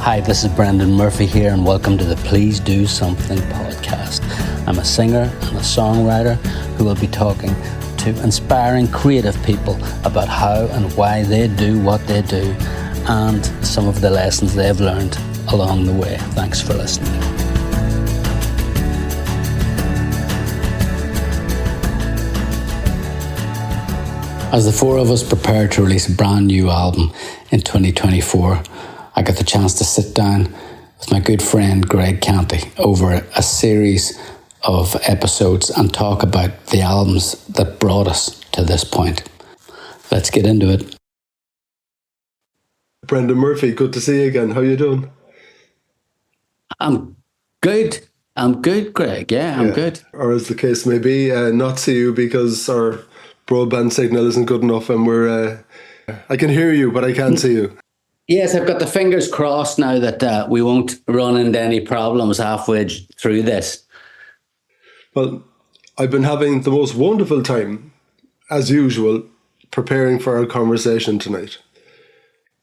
Hi, this is Brendan Murphy here, and welcome to the Please Do Something podcast. I'm a singer and a songwriter who will be talking to inspiring creative people about how and why they do what they do and some of the lessons they've learned along the way. Thanks for listening. As the four of us prepare to release a brand new album in 2024, I got the chance to sit down with my good friend Greg Canty over a series of episodes and talk about the albums that brought us to this point. Let's get into it. Brendan Murphy, good to see you again. How you doing? I'm good, Greg. Yeah, I'm good. Or as the case may be, not see you because our broadband signal isn't good enough and I can hear you, but I can't see you. Yes, I've got the fingers crossed now that we won't run into any problems halfway through this. Well, I've been having the most wonderful time, as usual, preparing for our conversation tonight.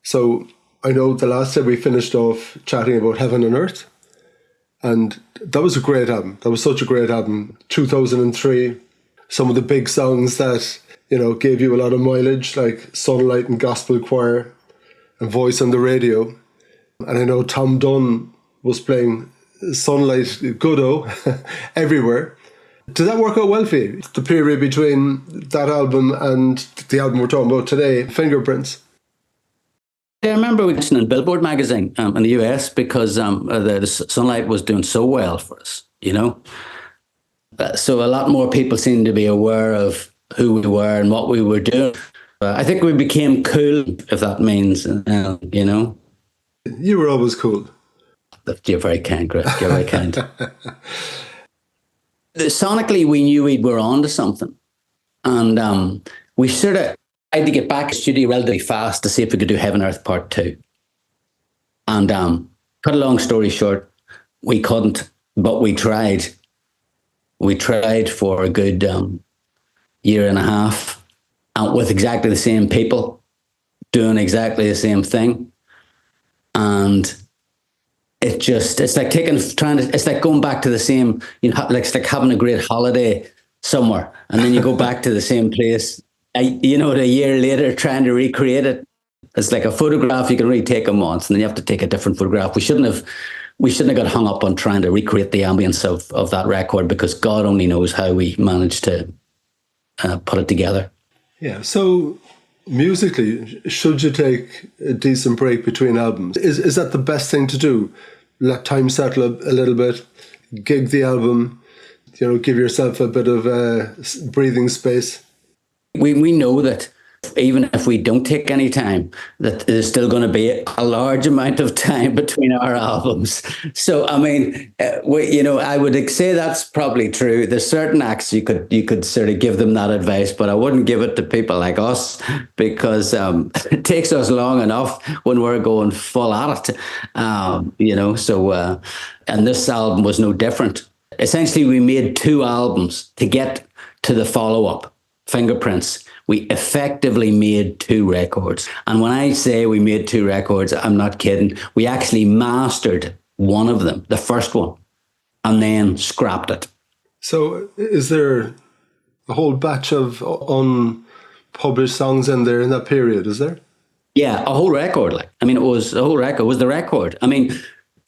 So I know the last time we finished off chatting about Heaven and Earth, and that was a great album. That was such a great album. 2003, some of the big songs that, gave you a lot of mileage, like Sunlight and Gospel Choir, and Voice on the Radio. And I know Tom Dunn was playing Sunlight Goodo everywhere. Did that work out well for you? The period between that album and the album we're talking about today, Fingerprints? I remember we listened in Billboard magazine in the US because the Sunlight was doing so well for us, So a lot more people seemed to be aware of who we were and what we were doing. I think we became cool, if that means, You were always cool. You're very kind, Greg. You're very kind. Sonically, we knew we were on to something. And we sort of tried to get back to the studio relatively fast to see if we could do Heaven Earth Part 2. And cut a long story short, we couldn't, but we tried. We tried for a good year and a half. With exactly the same people doing exactly the same thing. And it's like going back to the same, it's like having a great holiday somewhere. And then you go back to the same place, a year later trying to recreate it. It's like a photograph, you can only take them once and then you have to take a different photograph. We shouldn't have got hung up on trying to recreate the ambience of that record because God only knows how we managed to put it together. Yeah, so musically, should you take a decent break between albums? Is that the best thing to do? Let time settle a little bit, gig the album, give yourself a bit of breathing space? We know that even if we don't take any time, that there's still going to be a large amount of time between our albums. So, I mean, I would say that's probably true. There's certain acts you could sort of give them that advice, but I wouldn't give it to people like us because it takes us long enough when we're going full at it, So, and this album was no different. Essentially, we made two albums to get to the follow-up, Fingerprints. We effectively made two records. And when I say we made two records, I'm not kidding. We actually mastered one of them, the first one, and then scrapped it. So is there a whole batch of unpublished songs in there in that period, is there? Yeah, a whole record. It was a whole record. It was the record. I mean,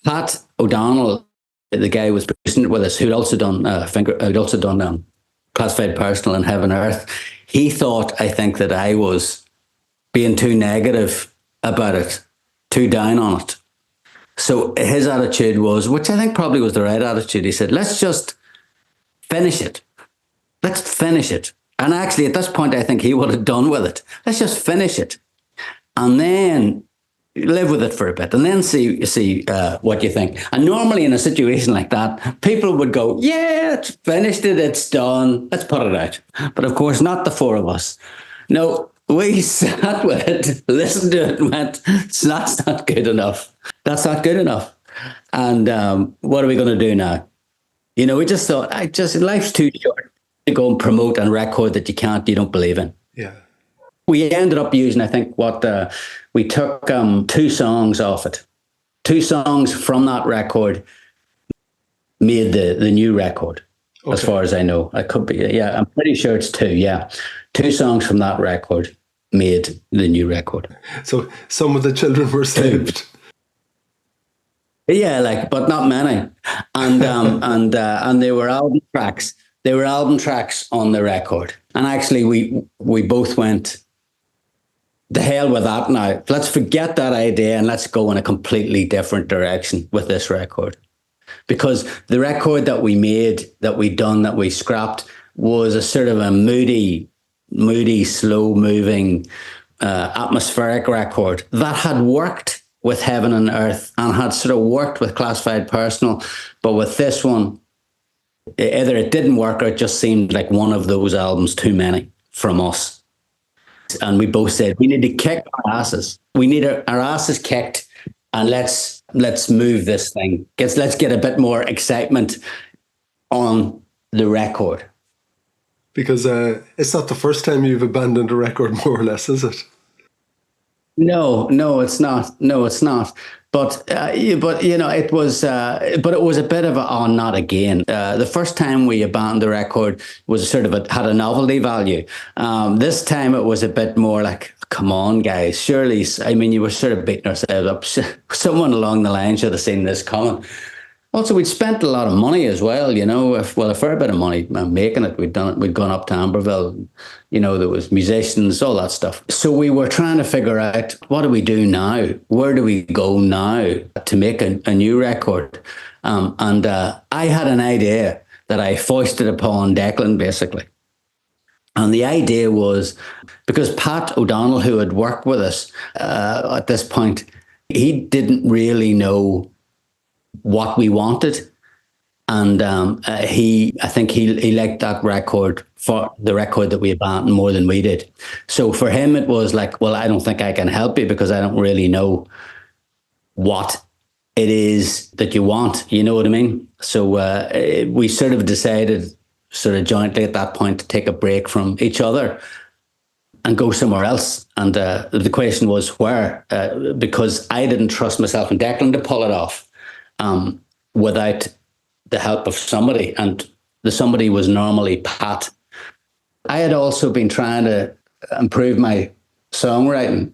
Pat O'Donnell, the guy who was producing it with us, who'd also done Classified Personal and Heaven Earth, he thought, I think, that I was being too negative about it, too down on it. So his attitude was, which I think probably was the right attitude, he said, let's just finish it. Let's finish it. And actually, at this point, I think he would have done with it. Let's just finish it. And then live with it for a bit and then see what you think. And normally in a situation like that, people would go, yeah, it's finished it, it's done, let's put it out. But of course, not the four of us. No, we sat with it, listened to it and went, that's not good enough. That's not good enough. And what are we going to do now? We just thought, life's too short to go and promote and record that you don't believe in. Yeah. We ended up using, I think, we took two songs off it two songs from that record made the new record. Okay. As far as I know, I could be. Yeah, I'm pretty sure it's two. Yeah, two songs from that record made the new record. So some of the children were saved. Yeah, like, but not many, and and they were album tracks. They were album tracks on the record, and actually, we both went, the hell with that now. Let's forget that idea and let's go in a completely different direction with this record. Because the record that we made, that we scrapped, was a sort of a moody, slow moving, atmospheric record that had worked with Heaven and Earth and had sort of worked with Classified Personal. But with this one, either it didn't work or it just seemed like one of those albums too many from us. And we both said, we need to kick our asses. We need our asses kicked, and let's move this thing. Let's get a bit more excitement on the record. Because it's not the first time you've abandoned a record, more or less, is it? No, it's not. No, it's not. But you know, it was a bit of a not again. The first time we abandoned the record was sort of had a novelty value. This time it was a bit more like, come on, guys, surely. I mean, you were sort of beating ourselves up. Someone along the line should have seen this coming. Also, we'd spent a lot of money as well, you know, a fair bit of money making it. We'd done it. We'd gone up to Amberville, you know, there was musicians, all that stuff. So we were trying to figure out, what do we do now? Where do we go now to make a new record? And I had an idea that I foisted upon Declan, basically. And the idea was, because Pat O'Donnell, who had worked with us at this point, he didn't really know what we wanted, and I think he liked that record, for the record that we abandoned, more than we did. So for him it was like, well, I don't think I can help you because I don't really know what it is that you want, you know what I mean? So we sort of decided, sort of jointly at that point, to take a break from each other and go somewhere else. And the question was where, because I didn't trust myself and Declan to pull it off without the help of somebody, and the somebody was normally Pat. I had also been trying to improve my songwriting,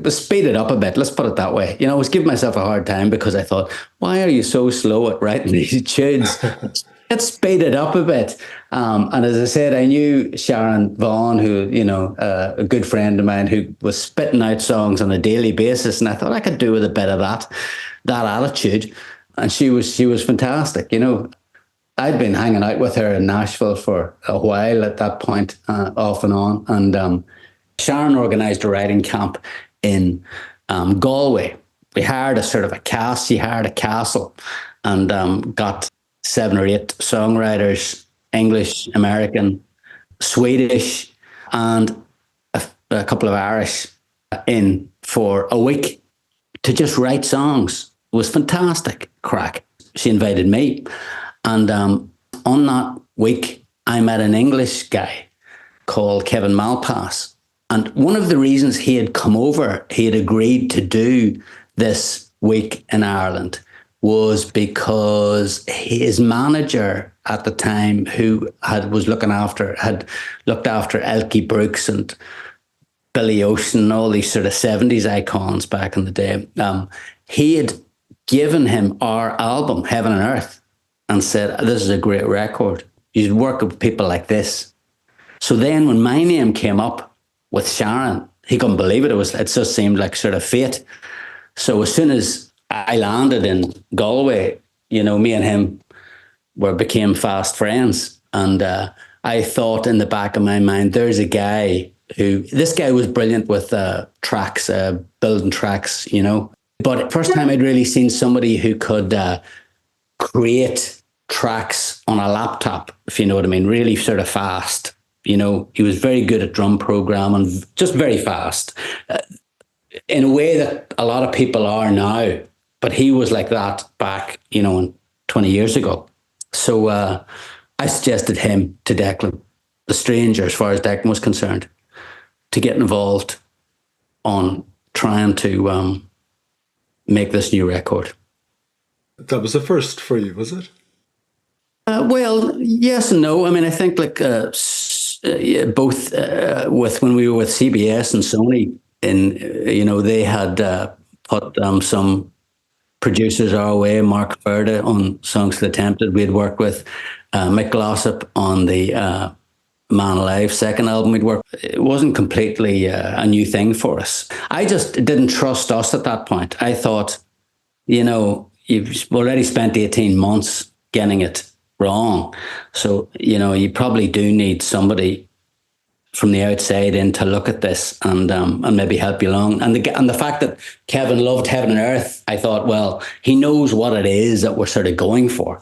speed it up a bit, let's put it that way. You know, I was giving myself a hard time because I thought, why are you so slow at writing these tunes? Let's speed it up a bit. And as I said, I knew Sharon Vaughan, who, you know, a good friend of mine, who was spitting out songs on a daily basis, and I thought I could do with a bit of that attitude. And she was fantastic. You know, I'd been hanging out with her in Nashville for a while at that point, off and on. And Sharon organised a writing camp in Galway. We hired a sort of a cast. She hired a castle, and got 7 or 8 songwriters, English, American, Swedish, and a couple of Irish, in for a week to just write songs. It was fantastic crack. She invited me. And on that week, I met an English guy called Kevin Malpass. And one of the reasons he had come over, he had agreed to do this week in Ireland, was because his manager at the time, who had looked after Elkie Brooks and Billy Ocean and all these sort of 70s icons back in the day, he had given him our album, Heaven and Earth, and said, this is a great record. You should work with people like this. So then when my name came up with Sharon, he couldn't believe it. It just seemed like sort of fate. So as soon as I landed in Galway, you know, me and him became fast friends. And I thought in the back of my mind, there's a guy this guy was brilliant with tracks, building tracks, you know. But first time I'd really seen somebody who could create tracks on a laptop, if you know what I mean, really sort of fast. You know, he was very good at drum programming, just very fast, in a way that a lot of people are now. But he was like that back, you know, 20 years ago. So I suggested him to Declan, the stranger, as far as Declan was concerned, to get involved on trying to make this new record. That was a first for you, was it? Well, yes and no. I mean, I think yeah, both with when we were with CBS and Sony, and they had put some producers our way. Mark Ferda on Songs for the Tempted. We had worked with Mick Glossop on the Man Alive second album we'd worked. It wasn't completely a new thing for us. I just didn't trust us at that point. I thought, you've already spent 18 months getting it wrong. So, you probably do need somebody from the outside in to look at this and maybe help you along. And the fact that Kevin loved Heaven and Earth, I thought, well, he knows what it is that we're sort of going for.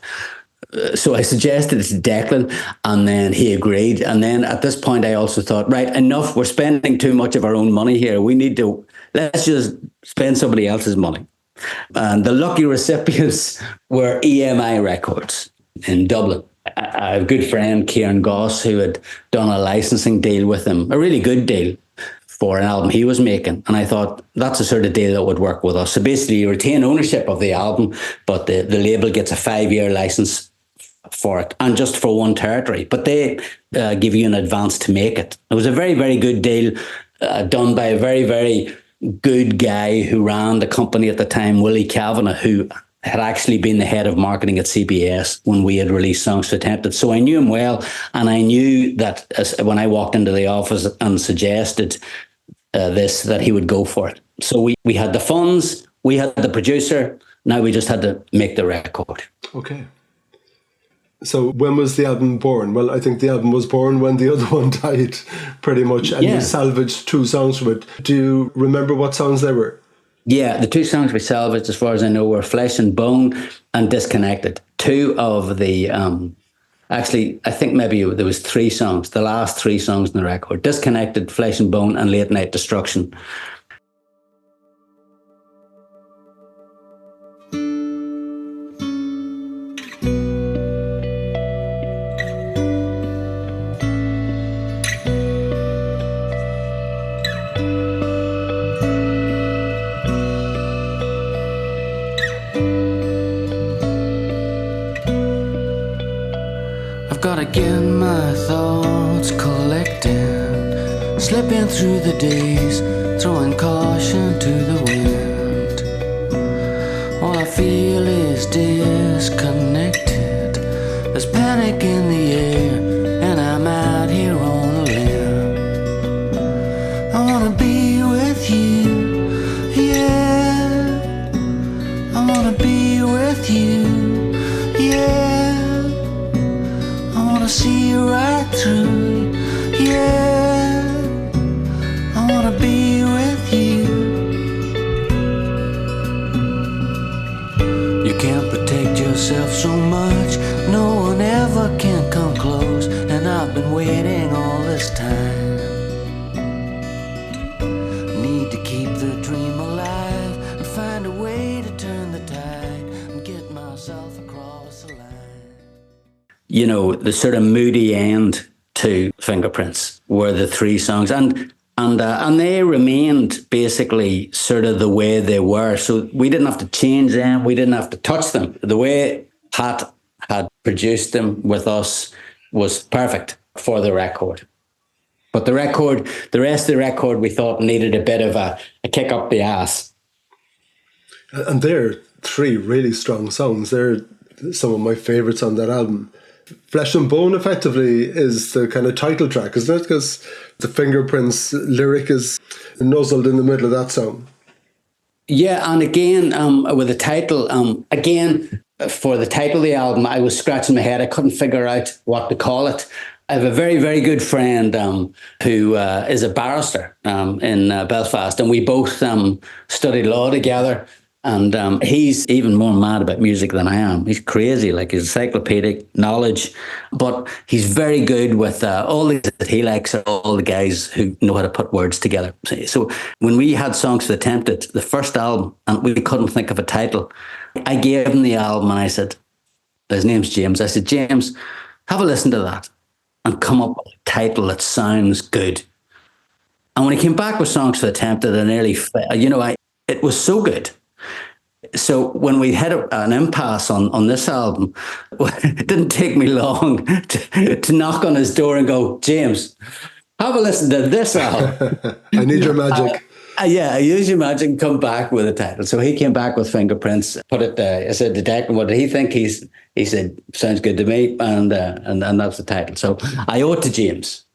So I suggested it to Declan, and then he agreed. And then at this point, I also thought, right, enough. We're spending too much of our own money here. Let's just spend somebody else's money. And the lucky recipients were EMI Records in Dublin. I have a good friend, Kieran Goss, who had done a licensing deal with him, a really good deal for an album he was making. And I thought that's the sort of deal that would work with us. So basically you retain ownership of the album, but the label gets a 5-year license for it, and just for one territory. But they give you an advance to make it. It was a very, very good deal done by a very, very good guy who ran the company at the time, Willie Kavanagh, who had actually been the head of marketing at CBS when we had released Songs for the Tempted. So I knew him well, and I knew that when I walked into the office and suggested that he would go for it. So we had the funds, we had the producer, now we just had to make the record. Okay. So when was the album born? Well, I think the album was born when the other one died, pretty much, and you salvaged 2 songs from it. Do you remember what songs they were? Yeah, the 2 songs we salvaged, as far as I know, were Flesh and Bone and Disconnected. 2 of the, actually, I think maybe there was 3 songs, the last 3 songs in the record. Disconnected, Flesh and Bone, and Late Night Destruction. Gotta get my thoughts collected, slipping through the days, throwing caution to the wind. All I feel is disconnected. There's panic in the air, and I'm out here on a limb. I wanna be with you, yeah. I wanna be with you, yeah. See you right through, yeah. I wanna be with you. You can't protect yourself so much, no one ever can come close, and I've been waiting all this time. Need to keep the dream alive and find a way to turn the tide and get myself across the line. The sort of moody end to Fingerprints were the 3 songs, and they remained basically sort of the way they were. So we didn't have to change them, we didn't have to touch them. The way Pat had produced them with us was perfect for the record. But the rest of the record, we thought needed a bit of a kick up the ass. And they're 3 really strong songs. They're some of my favourites on that album. Flesh and Bone effectively is the kind of title track, isn't it? Because the Fingerprints lyric is nuzzled in the middle of that song. Yeah, and again, with the title, for the title of the album, I was scratching my head. I couldn't figure out what to call it. I have a very, very good friend who is a barrister in Belfast, and we both studied law together. And he's even more mad about music than I am. He's crazy, like his encyclopedic knowledge. But he's very good with all the that he likes are all the guys who know how to put words together. So when we had Songs for the Tempted, the first album, and we couldn't think of a title, I gave him the album and I said, his name's James. I said, James, have a listen to that and come up with a title that sounds good. And when he came back with Songs for the Tempted, I nearly, it was so good. So when we had an impasse on this album, it didn't take me long to knock on his door and go, James, have a listen to this album. I need your magic. Yeah, I use your magic and come back with a title. So he came back with Fingerprints, put it, I said, the title, what did he think? He said, sounds good to me. And that's the title. So I owe it to James.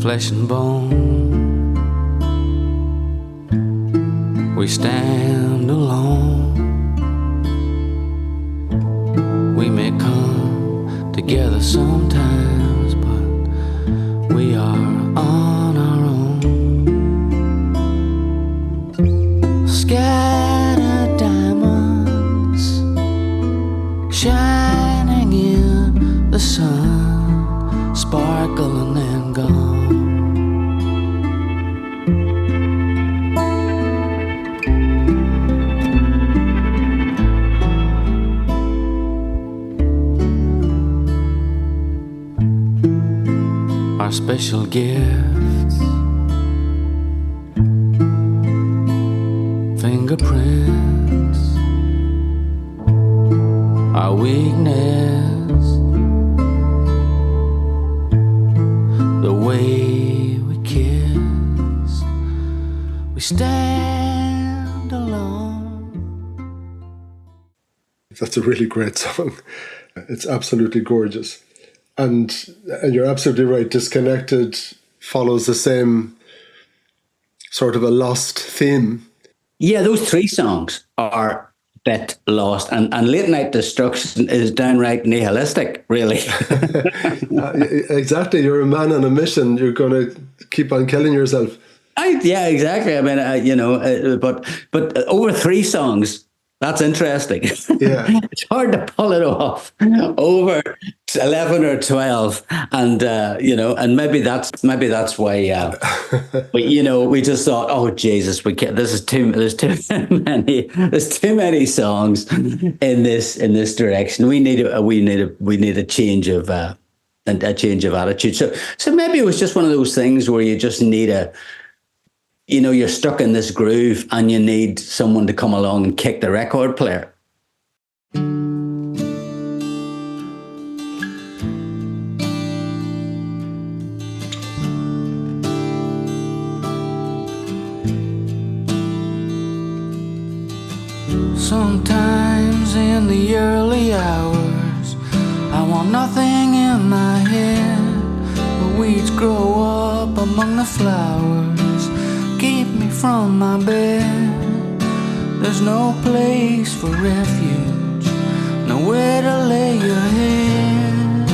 Flesh and bone, we stand alone. We may come together sometimes, but we are on our own. Scattered diamonds shining in the sun, sparkling and gone. Our special gifts, fingerprints, our weakness, the way we kiss, we stand alone. That's a really great song. It's absolutely gorgeous. And you're absolutely right, Disconnected follows the same sort of a lost theme. Yeah, those three songs are a bit lost. And Late Night Destruction is downright nihilistic, really. Exactly. You're a man on a mission. You're going to keep on killing yourself. Yeah, exactly. I mean, but over three songs, that's interesting. Yeah. It's hard to pull it off over 11 or 12. And, and maybe that's why, but, we just thought, oh, Jesus, there's too many songs in this direction. We need a change of, a change of attitude. So maybe it was just one of those things where you just need you're stuck in this groove and you need someone to come along and kick the record player. Sometimes in the early hours, I want nothing in my head. The weeds grow up among the flowers, keep me from my bed. There's no place for refuge, nowhere to lay your head.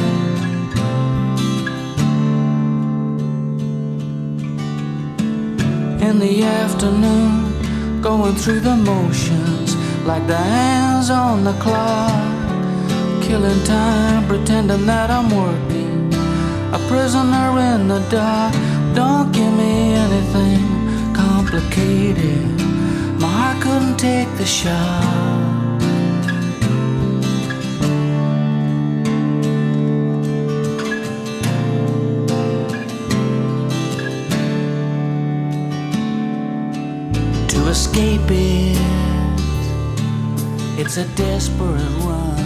In the afternoon, going through the motions, like the hands on the clock, killing time, pretending that I'm working, a prisoner in the dark. Don't give me anything complicated, my heart couldn't take the shock. To escape it's a desperate run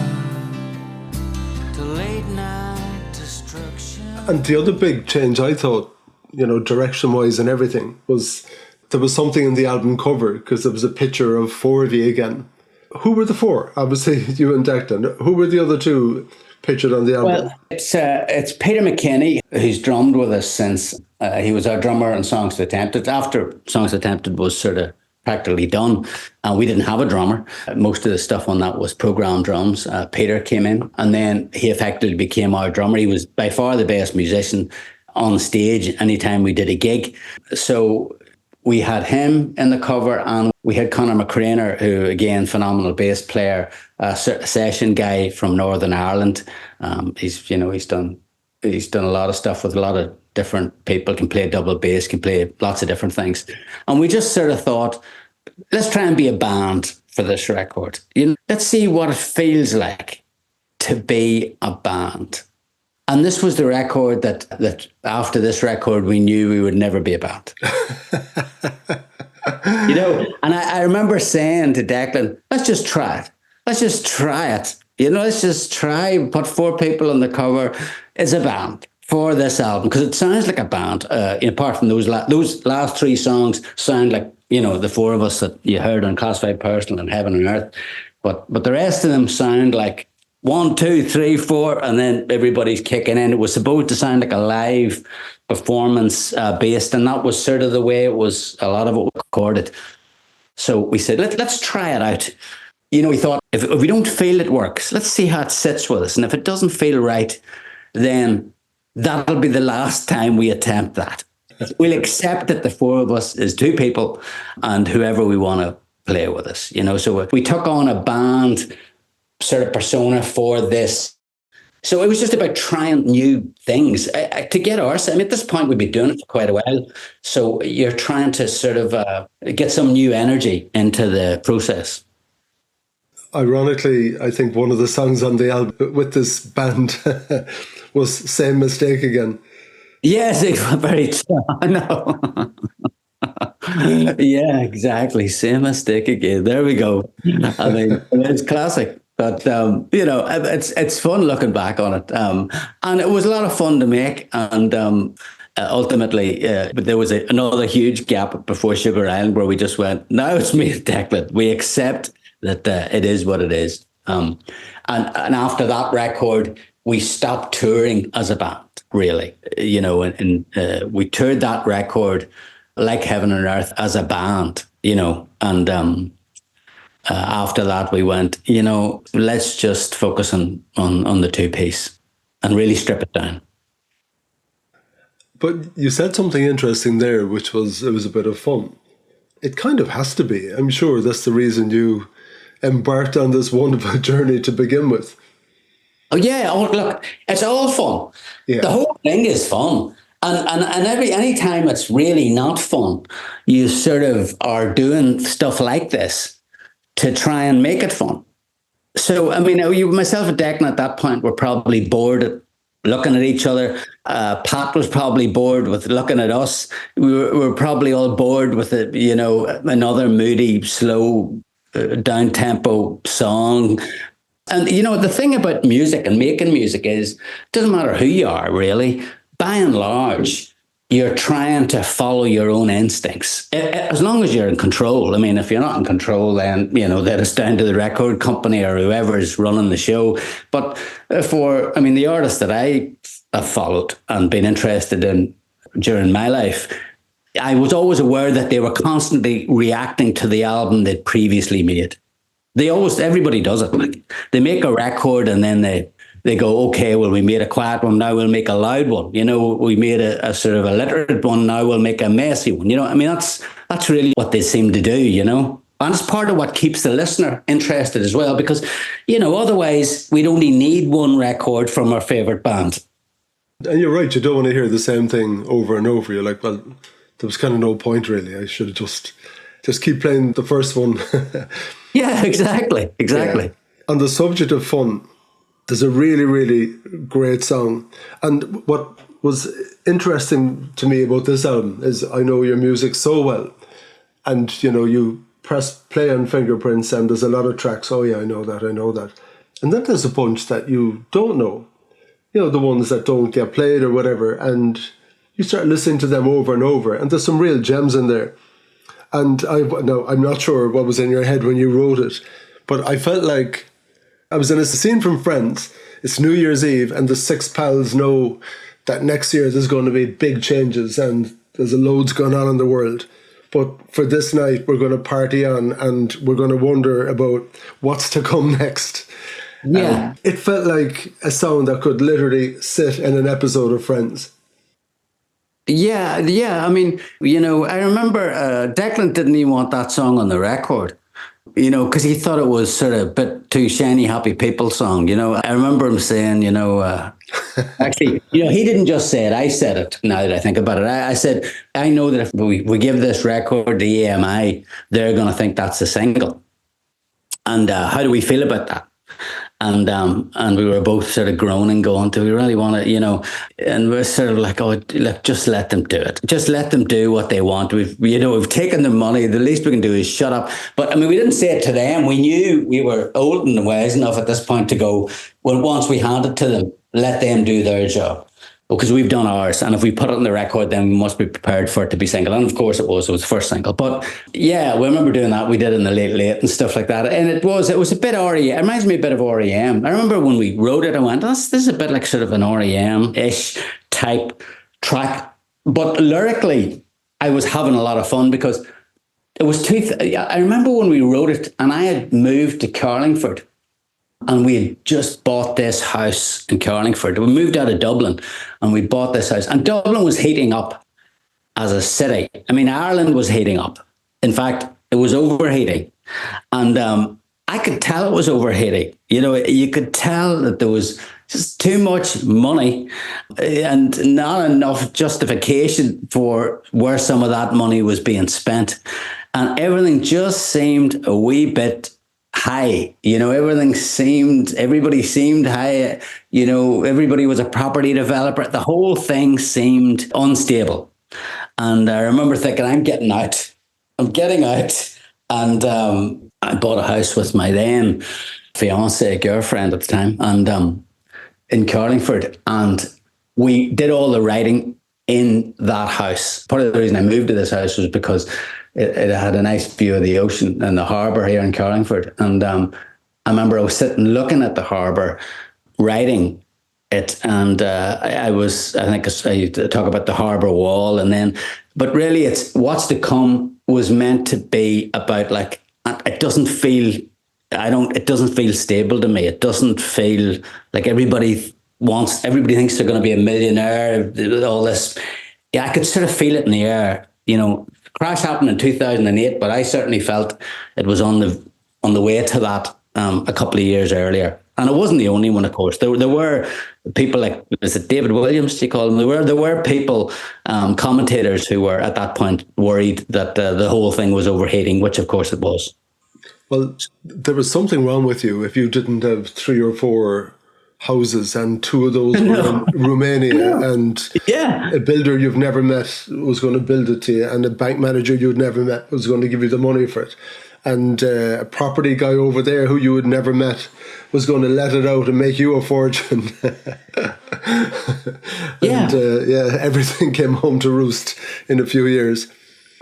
to late night destruction. And the other big change, I thought, direction-wise and everything, was there was something in the album cover, because there was a picture of four of you again. Who were the four? Obviously, you and Declan. Who were the other two pictured on the album? Well, it's Peter McKinney, who's drummed with us since he was our drummer on Songs Attempted. After Songs Attempted was sort of practically done, and we didn't have a drummer. Most of the stuff on that was programmed drums. Peter came in, and then he effectively became our drummer. He was by far the best musician on stage anytime we did a gig. So we had him in the cover, and we had Conor McCraner, who, again, phenomenal bass player, a session guy from Northern Ireland. He's done a lot of stuff with a lot of different people, can play double bass, can play lots of different things. And we just sort of thought, let's try and be a band for this record. Let's see what it feels like to be a band. And this was the record that after this record, we knew we would never be a band. And I remember saying to Declan, let's just try it. Let's just try it. Let's just try, put 4 people on the cover as a band for this album, because it sounds like a band. Apart from those last 3 songs sound like, the 4 of us that you heard on Classified Personal and Heaven and Earth. But the rest of them sound like 1, 2, 3, 4, and then everybody's kicking in. It was supposed to sound like a live performance based, and that was sort of the way it was. A lot of it was recorded. So we said, let's try it out. We thought, if we don't feel it works, let's see how it sits with us. And if it doesn't feel right, then that'll be the last time we attempt that. We'll accept that the 4 of us is 2 people and whoever we want to play with us. So we took on a band sort of persona for this. So it was just about trying new things to get ours. At this point, we'd been doing it for quite a while. So you're trying to sort of get some new energy into the process. Ironically, I think one of the songs on the album with this band was Same Mistake Again. Yes, very true. I know. Yeah, exactly. Same mistake again. There we go. It's classic. But, it's fun looking back on it. And it was a lot of fun to make. And ultimately, there was another huge gap before Sugar Island where we just went, now it's me and Declan. We accept that it is what it is. And after that record, we stopped touring as a band, really. And we toured that record like Heaven and Earth as a band, and after that, we went, let's just focus on the 2-piece and really strip it down. But you said something interesting there, which was it was a bit of fun. It kind of has to be. I'm sure that's the reason you embarked on this wonderful journey to begin with. Oh, yeah. Oh, look, it's all fun. Yeah. The whole thing is fun. And any time it's really not fun, you sort of are doing stuff like this to try and make it fun. So, myself and Declan at that point were probably bored at looking at each other. Pat was probably bored with looking at us. We were probably all bored with it, another moody, slow, down-tempo song. And, the thing about music and making music is it doesn't matter who you are, really. By and large, you're trying to follow your own instincts, as long as you're in control. If you're not in control, then, then it's down to the record company or whoever is running the show. But the artists that I have followed and been interested in during my life, I was always aware that they were constantly reacting to the album they'd previously made. Everybody does it. Like, they make a record and then they go, okay, well, we made a quiet one, now we'll make a loud one. We made a sort of a literate one, now we'll make a messy one. That's really what they seem to do, And it's part of what keeps the listener interested as well, because, otherwise we'd only need one record from our favourite band. And you're right, you don't want to hear the same thing over and over. You're like, well, there was kind of no point really. I should have just keep playing the first one. Yeah, exactly. Yeah. On the subject of fun, there's a really, really great song. And what was interesting to me about this album is I know your music so well. And, you press play on Fingerprints and there's a lot of tracks. Oh, yeah, I know that. And then there's a bunch that you don't know. The ones that don't get played or whatever. And you start listening to them over and over. And there's some real gems in there. And I'm not sure what was in your head when you wrote it. But I felt like I was in a scene from Friends. It's New Year's Eve and the 6 pals know that next year there's going to be big changes and there's loads going on in the world. But for this night, we're going to party on and we're going to wonder about what's to come next. Yeah. It felt like a song that could literally sit in an episode of Friends. Yeah. I remember Declan didn't even want that song on the record. because he thought it was sort of a bit too shiny, happy people song. I remember him saying, actually, he didn't just say it. I said it now that I think about it. I said, I know that if we give this record the EMI, they're going to think that's a single. And how do we feel about that? And we were both sort of groaning, going, do we really want to, and we're sort of like, oh, look, just let them do it. Just let them do what they want. We've taken the money. The least we can do is shut up. But I mean, we didn't say it to them. We knew we were old and wise enough at this point to go, well, once we hand it to them, let them do their job. Because we've done ours, and if we put it on the record, then we must be prepared for it to be single. And of course it was the first single. But yeah, we remember doing that. We did it in the late and stuff like that. And it was a bit REM. It reminds me a bit of REM. I remember when we wrote it, I went, this is a bit like sort of an REM-ish type track. But lyrically, I was having a lot of fun because it was I remember when we wrote it, and I had moved to Carlingford. And we had just bought this house in Carlingford. We moved out of Dublin and we bought this house. And Dublin was heating up as a city. I mean, Ireland was heating up. In fact, it was overheating. And I could tell it was overheating. You could tell that there was just too much money and not enough justification for where some of that money was being spent. And everything just seemed a wee bit high. Everybody seemed high. Everybody was a property developer. The whole thing seemed unstable. And I remember thinking, I'm getting out. And I bought a house with my then fiance, girlfriend at the time, and in Carlingford. And we did all the writing in that house. Part of the reason I moved to this house was because it had a nice view of the ocean and the harbour here in Carlingford. And I remember I was sitting looking at the harbour, writing it. And I talk about the harbour wall. But really it's what's to come was meant to be about like, it doesn't feel stable to me. It doesn't feel like everybody thinks they're going to be a millionaire, all this. Yeah, I could sort of feel it in the air, Crash happened in 2008, but I certainly felt it was on the way to that a couple of years earlier. And it wasn't the only one, of course. There were people like, is it David Williams, do you call him? There were people, commentators who were at that point worried that the whole thing was overheating, which of course it was. Well, there was something wrong with you if you didn't have 3 or 4 houses, and 2 of those were in Romania, and a builder you've never met was going to build it to you, and a bank manager you'd never met was going to give you the money for it, and a property guy over there who you had never met was going to let it out and make you a fortune. And everything came home to roost in a few years.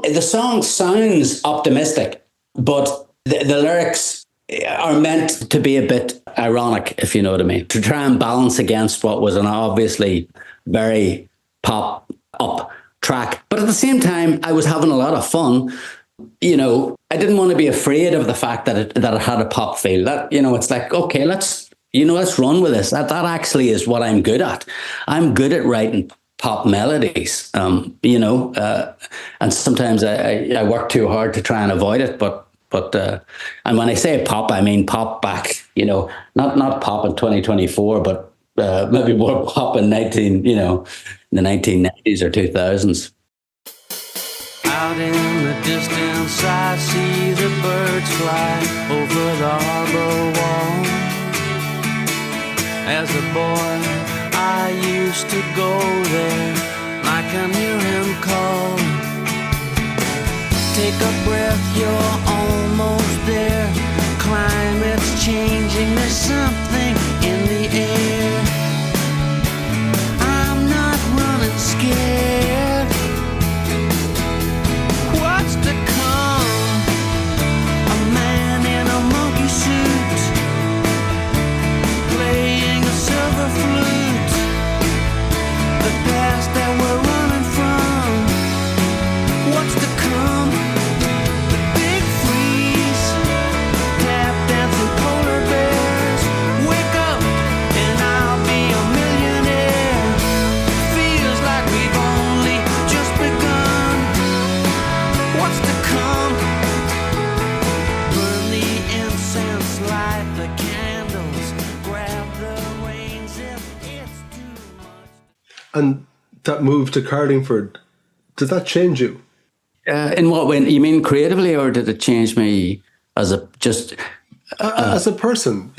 The song sounds optimistic, but the lyrics are meant to be a bit ironic, if you know what I mean, to try and balance against what was an obviously very pop up track. But at the same time, I was having a lot of fun. I didn't want to be afraid of the fact that it had a pop feel. That, it's like, okay, let's run with this. That actually is what I'm good at. I'm good at writing pop melodies, and sometimes I work too hard to try and avoid it, but and when I say pop, I mean pop back, not pop in 2024, but maybe more pop in the 1990s or 2000s. Out in the distance, I see the birds fly over the harbor wall. As a boy, I used to go there, I can hear him call. Take a breath, you're almost there. Climate's changing, there's something in the air. I'm not running scared. What's to come? A man in a monkey suit, playing a silver flute. The past that we're running from. What's to come? Wake up and I'll be a millionaire. Feels like we've all And that move to Carlingford, did that change you? In what way? You mean creatively, or did it change me as a just? As a person,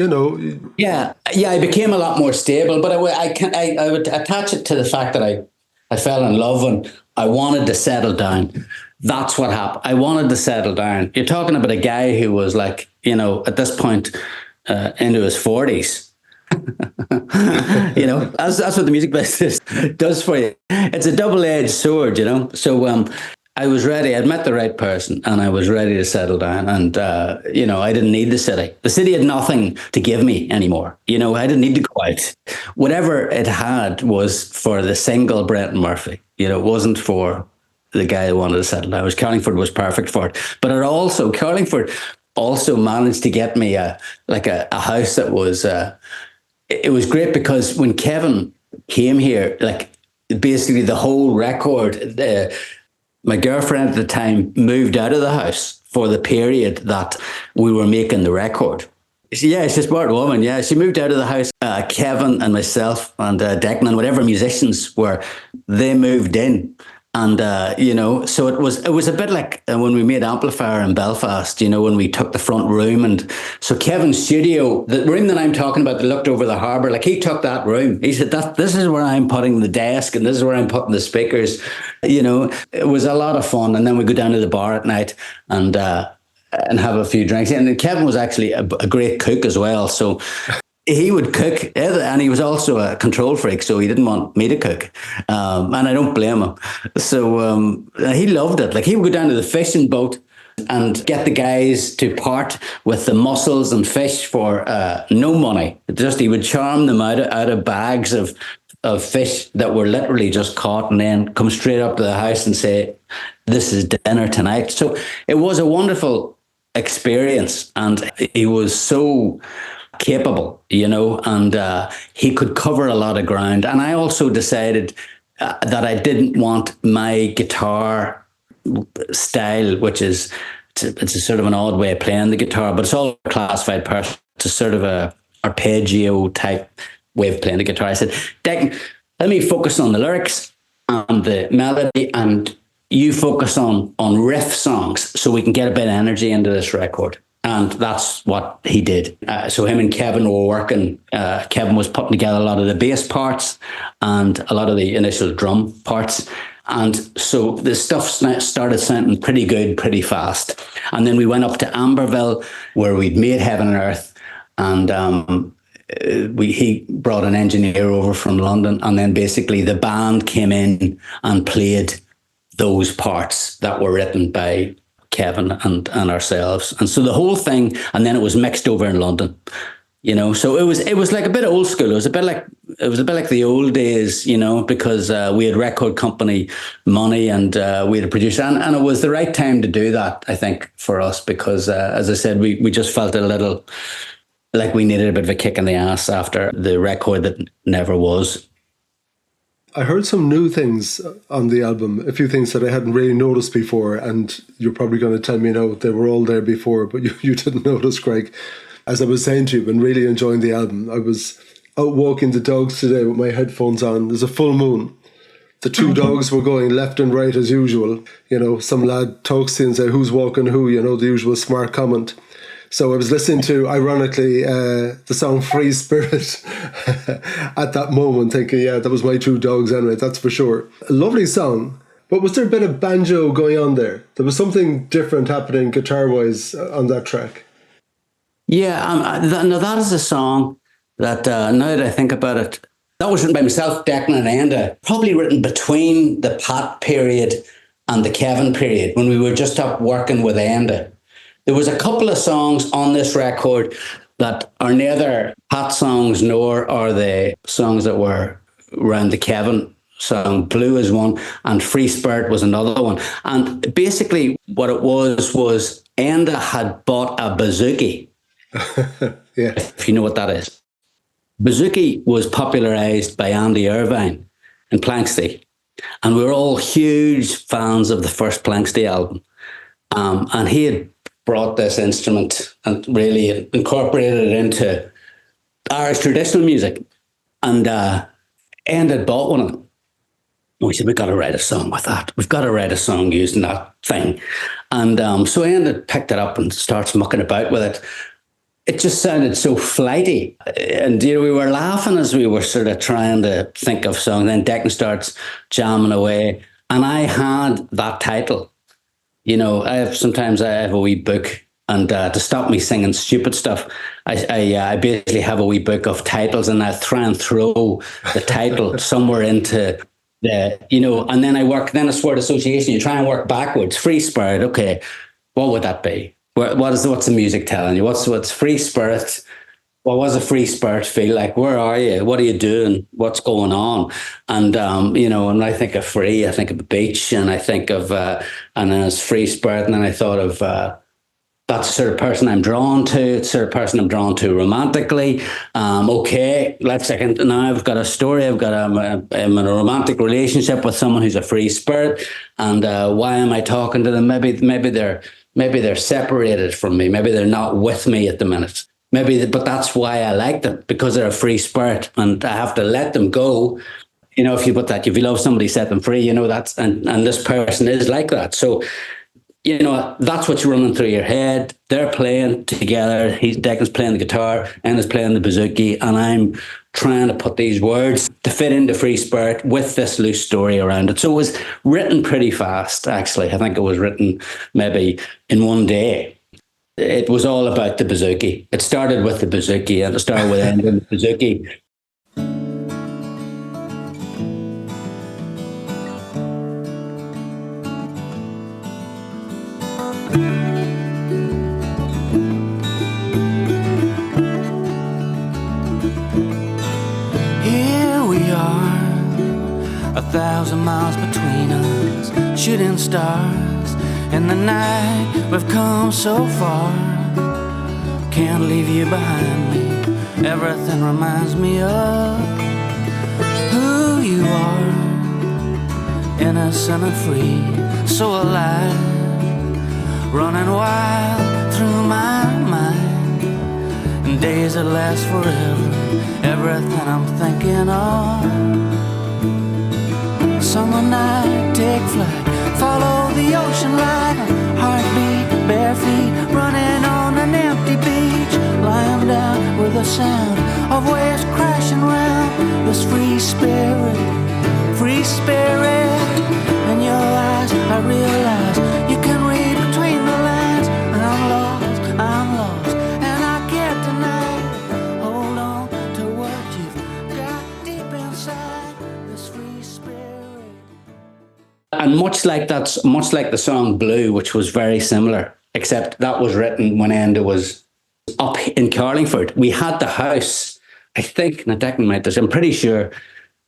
Yeah, yeah. I became a lot more stable, but I would attach it to the fact that I fell in love and I wanted to settle down. That's what happened. I wanted to settle down. You're talking about a guy who was like, at this point, into his 40s. That's what the music business does for you. It's a double-edged sword, So I was ready. I'd met the right person, and I was ready to settle down. And I didn't need the city. The city had nothing to give me anymore. I didn't need to go out. Whatever it had was for the single Brenton Murphy. It wasn't for the guy who wanted to settle down. Carlingford was perfect for it. But Carlingford also managed to get me a house that was. It was great because when Kevin came here, like basically the whole record, my girlfriend at the time moved out of the house for the period that we were making the record. Yeah, she's a smart woman. Yeah, she moved out of the house. Kevin and myself and Declan and whatever musicians were, they moved in. And so it was a bit like when we made Amplifier in Belfast. When we took the front room, and so Kevin's studio, the room that I'm talking about, that looked over the harbour, like he took that room. He said this is where I'm putting the desk, and this is where I'm putting the speakers. It was a lot of fun, and then we go down to the bar at night and have a few drinks. And Kevin was actually a great cook as well, so. He would cook, and he was also a control freak, so he didn't want me to cook, and I don't blame him. So he loved it. Like he would go down to the fishing boat and get the guys to part with the mussels and fish for no money. He would charm them out of bags of fish that were literally just caught, and then come straight up to the house and say, "This is dinner tonight." So it was a wonderful experience, and he was so capable, and he could cover a lot of ground. And I also decided that I didn't want my guitar style, which is it's a sort of an odd way of playing the guitar, but it's all classified person. It's a sort of a arpeggio type way of playing the guitar. I said, Declan, let me focus on the lyrics and the melody, and you focus on riff songs, so we can get a bit of energy into this record. And that's what he did. So him and Kevin were working. Kevin was putting together a lot of the bass parts and a lot of the initial drum parts. And so the stuff started sounding pretty good, pretty fast. And then we went up to Amberville, where we'd made Heaven and Earth. And he brought an engineer over from London. And then basically the band came in and played those parts that were written by Kevin and ourselves. And so the whole thing, and then it was mixed over in London, so it was like a bit old school. It was a bit like the old days, because we had record company money, and we had a producer, and it was the right time to do that, I think, for us, because as I said, we just felt a little like we needed a bit of a kick in the ass after the record that never was. I heard some new things on the album, a few things that I hadn't really noticed before, and you're probably going to tell me now they were all there before, but you didn't notice, Craig. As I was saying to you, I've been really enjoying the album. I was out walking the dogs today with my headphones on. There's a full moon. The two dogs were going left and right as usual. Some lad talks to you and says, "Who's walking who?" The usual smart comment. So I was listening to, ironically, the song Free Spirit at that moment, thinking, yeah, that was my two dogs anyway, that's for sure. A lovely song, but was there a bit of banjo going on there? There was something different happening guitar-wise on that track. Yeah, that is a song that, now that I think about it, that was written by myself, Declan and Enda, probably written between the Pat period and the Kevin period, when we were just up working with Enda. There was a couple of songs on this record that are neither Pat songs nor are the songs that were around the Kevin song. Blue is one, and Free Spirit was another one. And basically what it was Enda had bought a bouzouki. Yeah. If you know what that is. Bouzouki was popularised by Andy Irvine in Planxty. And we were all huge fans of the first Planxty album. And he had brought this instrument and really incorporated it into Irish traditional music. And Enda had bought one of them. we said, we've got to write a song with that. We've got to write a song using that thing. And so I picked it up and starts mucking about with it. It just sounded so flighty. And we were laughing as we were sort of trying to think of songs. Then Declan starts jamming away. And I had that title. Sometimes I have a wee book, and to stop me singing stupid stuff, I basically have a wee book of titles, and I try and throw the title somewhere into and then it's word association. You try and work backwards. Free spirit. Okay, what would that be? What's the music telling you? What's free spirit? What was a free spirit feel like? Where are you? What are you doing? What's going on? And when I think of free, I think of the beach, and I think of and then it's free spirit, and then I thought of that's the sort of person I'm drawn to. It's the sort of person I'm drawn to romantically. Okay, let's second. Now I've got a story. I'm in a romantic relationship with someone who's a free spirit, and why am I talking to them? Maybe they're separated from me. Maybe they're not with me at the minute. But that's why I like them, because they're a free spirit, and I have to let them go. If you put that, if you love somebody, set them free. That's and this person is like that. So, that's what's running through your head. They're playing together. Declan's playing the guitar, and is playing the bouzouki, and I'm trying to put these words to fit into free spirit with this loose story around it. So it was written pretty fast, actually. I think it was written maybe in one day. It was all about the bouzouki. It started with the bouzouki, and it started with ending the bouzouki. Here we are, 1,000 miles between us, shooting stars. In the night, we've come so far. Can't leave you behind me. Everything reminds me of who you are. Innocent and free, so alive. Running wild through my mind. And days that last forever. Everything I'm thinking of. Summer night, take flight. Follow the ocean line, heartbeat, bare feet, running on an empty beach, lying down with the sound of waves crashing round. This free spirit, in your eyes I realize you can read between the lines. I'm lost, and I can't deny it. Hold on to what you've got deep inside, this free spirit. And much like the song Blue, which was very similar, except that was written when Enda was up in Carlingford. We had the house, I think, now Declan might this, I'm pretty sure,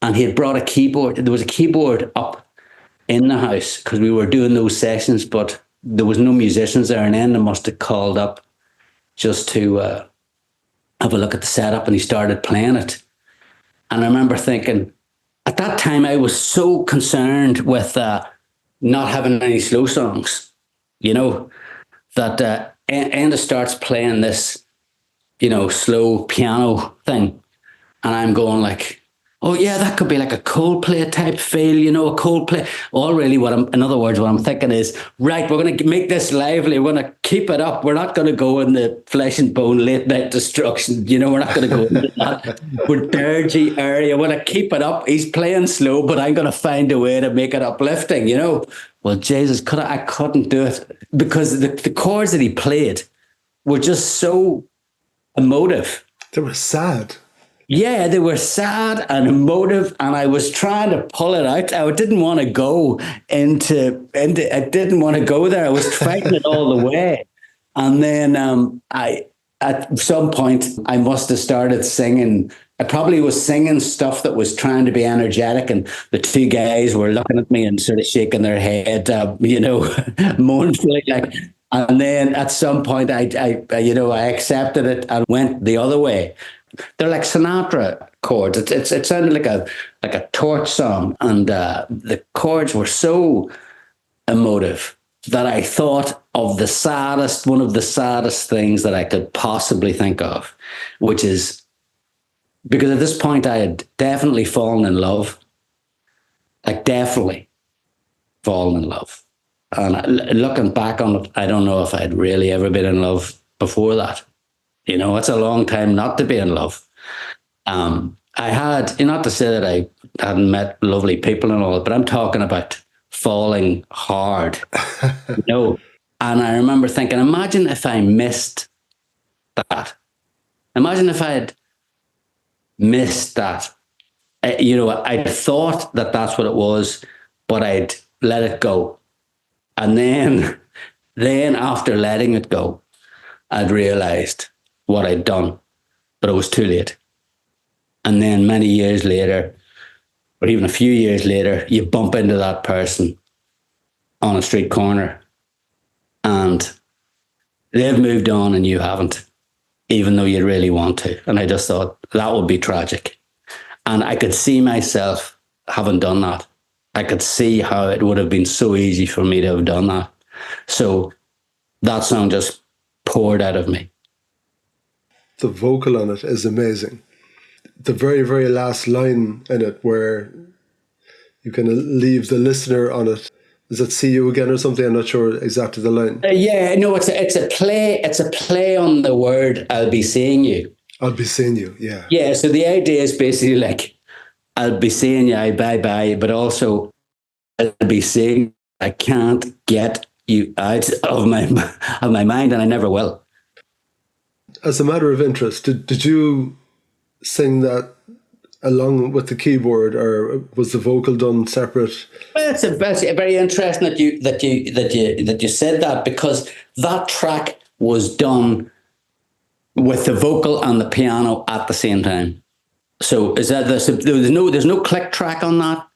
and he had brought a keyboard. There was a keyboard up in the house because we were doing those sessions, but there was no musicians there, and Enda must have called up just to have a look at the setup, and he started playing it. And I remember thinking, at that time, I was so concerned with not having any slow songs, that Enda starts playing this, slow piano thing. And I'm going like, oh yeah, that could be like a Coldplay type feel, a Coldplay. All really in other words, what I'm thinking is, right, we're going to make this lively. We're going to keep it up. We're not going to go in the flesh and bone late night destruction. We're not going to go into that with dirgy area. We're going to keep it up. He's playing slow, but I'm going to find a way to make it uplifting, Well, Jesus, I couldn't do it because the chords that he played were just so emotive. They were sad. Yeah, they were sad and emotive, and I was trying to pull it out. I didn't want to go into I didn't want to go there. I was fighting it all the way. And then at some point, I must have started singing. I probably was singing stuff that was trying to be energetic, and the two guys were looking at me and sort of shaking their head, mournfully, like. And then at some point, I accepted it and went the other way. They're like Sinatra chords. It sounded like a torch song, and the chords were so emotive that I thought of one of the saddest things that I could possibly think of, which is because at this point I had definitely fallen in love. like definitely fallen in love. And looking back on it, I don't know if I'd really ever been in love before that. It's a long time not to be in love. I had, not to say that I hadn't met lovely people and all, but I'm talking about falling hard, you know. And I remember thinking, imagine if I missed that. Imagine if I had missed that. I thought that that's what it was, but I'd let it go. And then after letting it go, I'd realized what I'd done, but it was too late. And then many years later, or even a few years later, you bump into that person on a street corner and they've moved on and you haven't, even though you really want to. And I just thought that would be tragic. And I could see myself having done that. I could see how it would have been so easy for me to have done that. So that song just poured out of me. The vocal on it is amazing. The very, very last line in it where you kind of leave the listener on it. Is it "see you again" or something? I'm not sure exactly the line. Yeah, no, it's a play. It's a play on the word "I'll be seeing you." I'll be seeing you. Yeah. Yeah. So the idea is basically like, I'll be seeing you, bye bye, but also I'll be seeing. I can't get you out of my mind, and I never will. As a matter of interest, did you sing that along with the keyboard, or was the vocal done separate? Well, it's very interesting that you said that, because that track was done with the vocal and the piano at the same time. So there's no click track on that.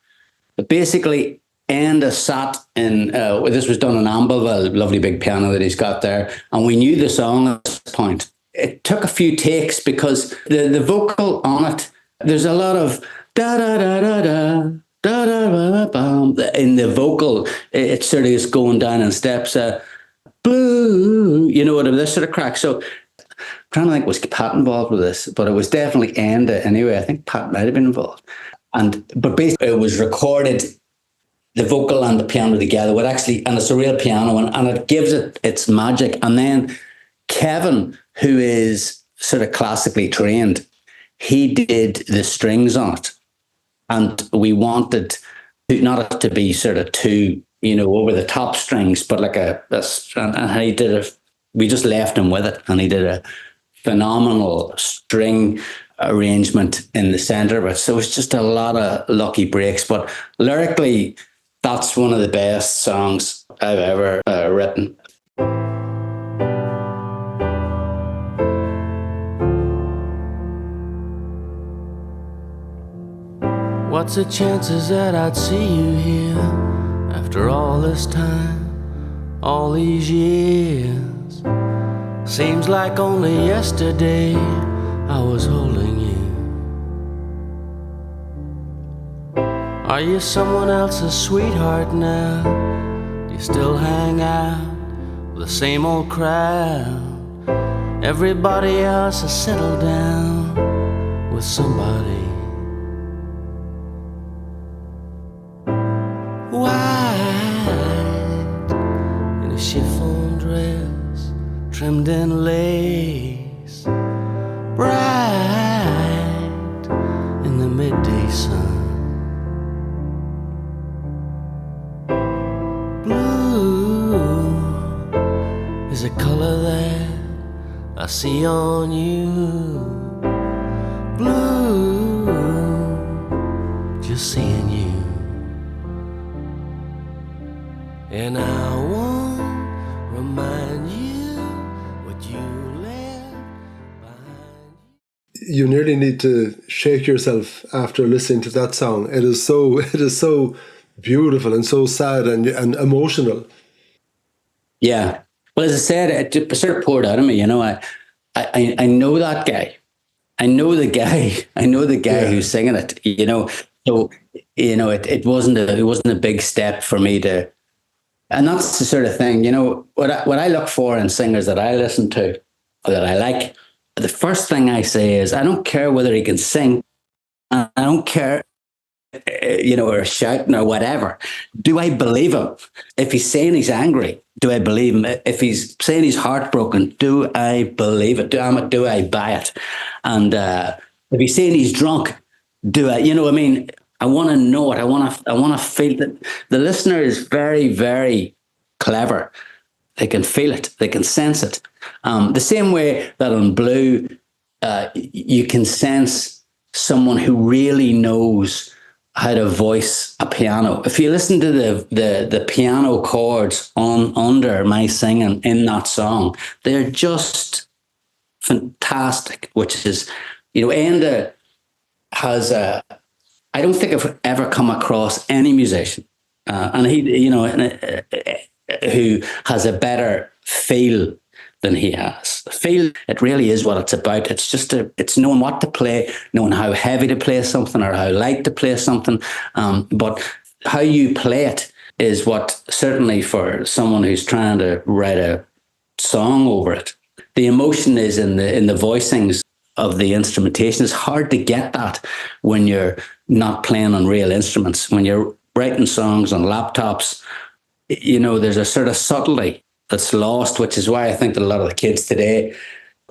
But basically, Enda sat in. This was done in Ambleville, lovely big piano that he's got there, and we knew the song at this point. It took a few takes because the vocal on it, there's a lot of da da da da da da da bam in the vocal. It sort of is going down in steps. Blue, this sort of crack. So I'm trying to think, was Pat involved with this? But it was definitely Enda anyway. I think Pat might have been involved. But basically, it was recorded, the vocal and the piano together. And it's a real piano, and it gives it its magic. And then Kevin, who is sort of classically trained, he did the strings on it. And we wanted not to be sort of too, over the top strings, but like and he did we just left him with it, and he did a phenomenal string arrangement in the center of it. So it's just a lot of lucky breaks. But lyrically, that's one of the best songs I've ever written. What's the chances that I'd see you here after all this time, all these years? Seems like only yesterday I was holding you. Are you someone else's sweetheart now? Do you still hang out with the same old crowd? Everybody else has settled down with somebody. White in a chiffon dress, trimmed in lace, bright in the midday sun. Blue is a color that I see on you. Blue, just seeing you. And I won't remind you what you left behind. You nearly need to shake yourself after listening to that song. It is so beautiful and so sad and emotional. Yeah. Well, as I said, it sort of poured out of me. I know that guy. I know the guy. I know the guy who's singing it. So it wasn't a big step for me to. And that's the sort of thing, what I look for in singers that I listen to or that I like. The first thing I say is, I don't care whether he can sing. I don't care or shouting or whatever, do I believe him? If he's saying he's angry, do I believe him? If he's saying he's heartbroken, do I believe it? Do I buy it? And if he's saying he's drunk, do I? I mean, I want to know it. I want to feel that. The listener is very, very clever. They can feel it. They can sense it. The same way that on Blue, you can sense someone who really knows how to voice a piano. If you listen to the piano chords on under my singing in that song, they're just fantastic. Which is, Enda has a. I don't think I've ever come across any musician, and he, who has a better feel than he has. Feel, it really is what it's about. It's just it's knowing what to play, knowing how heavy to play something or how light to play something. But how you play it is what, certainly for someone who's trying to write a song over it, the emotion is in the voicings of the instrumentation. It's hard to get that when you're not playing on real instruments. When you're writing songs on laptops, there's a sort of subtlety that's lost, which is why I think that a lot of the kids today,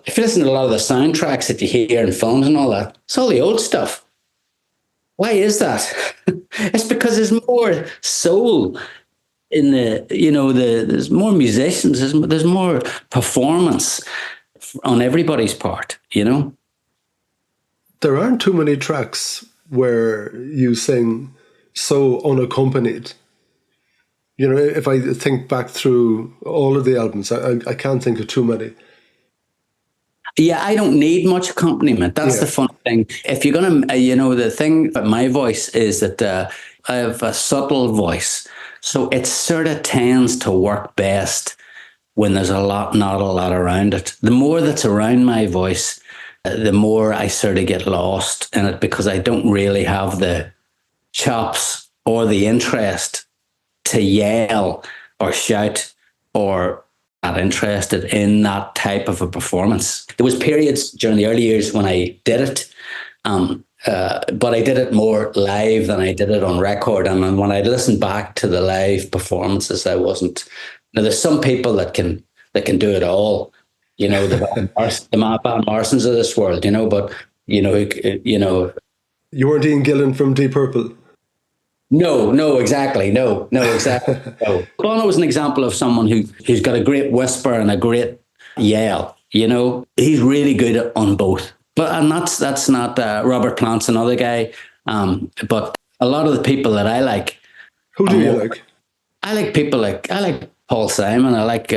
if you listen to a lot of the soundtracks that you hear in films and all that, it's all the old stuff. Why is that? It's because there's more soul in there's more musicians, there's more performance on everybody's part, There aren't too many tracks where you sing so unaccompanied. If I think back through all of the albums, I can't think of too many. Yeah, I don't need much accompaniment. That's the fun thing. If you're going to, the thing about my voice is that I have a subtle voice. So it sort of tends to work best when there's not a lot around it. The more that's around my voice, the more I sort of get lost in it, because I don't really have the chops or the interest to yell or shout, or not interested in that type of a performance. There was periods during the early years when I did it, but I did it more live than I did it on record. And when I listened back to the live performances, I wasn't. Now, there's some people that can do it all, the Van Marsons of this world, but you weren't Ian Gillan from Deep Purple. No, exactly. No, exactly. No. Bono was an example of someone who's got a great whisper and a great yell. He's really good on both. And that's not Robert Plant's another guy. But a lot of the people that I like. Who do you like? I like Paul Simon. I like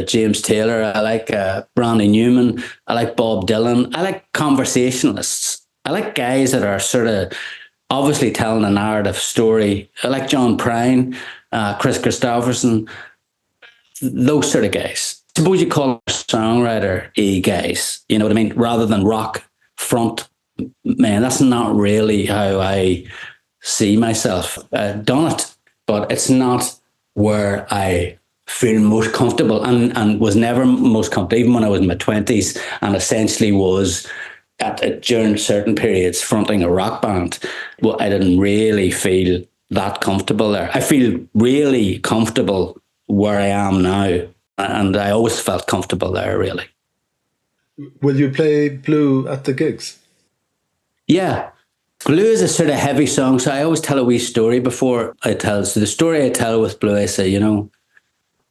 James Taylor. I like Brandy Newman. I like Bob Dylan. I like conversationalists. I like guys that are sort of obviously telling a narrative story. I like John Prine, Chris Christopherson, those sort of guys. Suppose you call them songwriter guys, you know what I mean? Rather than rock front man. That's not really how I see myself. Done it, but it's not where I feel most comfortable, and was never most comfortable, even when I was in my 20s, and essentially was during certain periods fronting a rock band. Well, I didn't really feel that comfortable there. I feel really comfortable where I am now, and I always felt comfortable there, really. Will you play Blue at the gigs? Yeah. Blue is a sort of heavy song, so I always tell a wee story before I tell. So the story I tell with Blue, I say,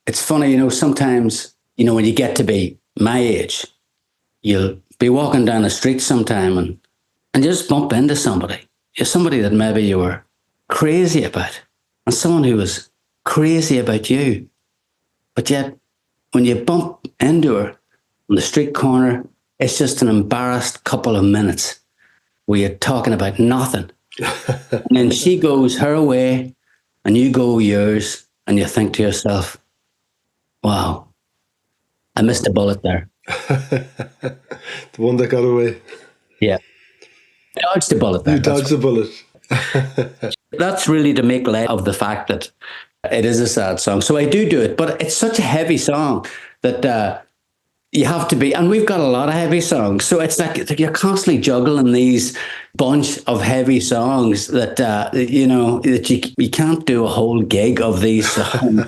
it's funny, sometimes, when you get to be my age, you'll be walking down the street sometime and you just bump into somebody. You're somebody that maybe you were crazy about, and someone who was crazy about you. But yet, when you bump into her on the street corner, it's just an embarrassed couple of minutes where you're talking about nothing. And then she goes her way and you go yours, and you think to yourself, wow, I missed a bullet there. The one that got away. Yeah. Dodged the bullet there. You dodged the bullet. That's really to make light of the fact that it is a sad song. So I do it, but it's such a heavy song that You have to be, and we've got a lot of heavy songs, so it's like you're constantly juggling these bunch of heavy songs that that you can't do a whole gig of these songs.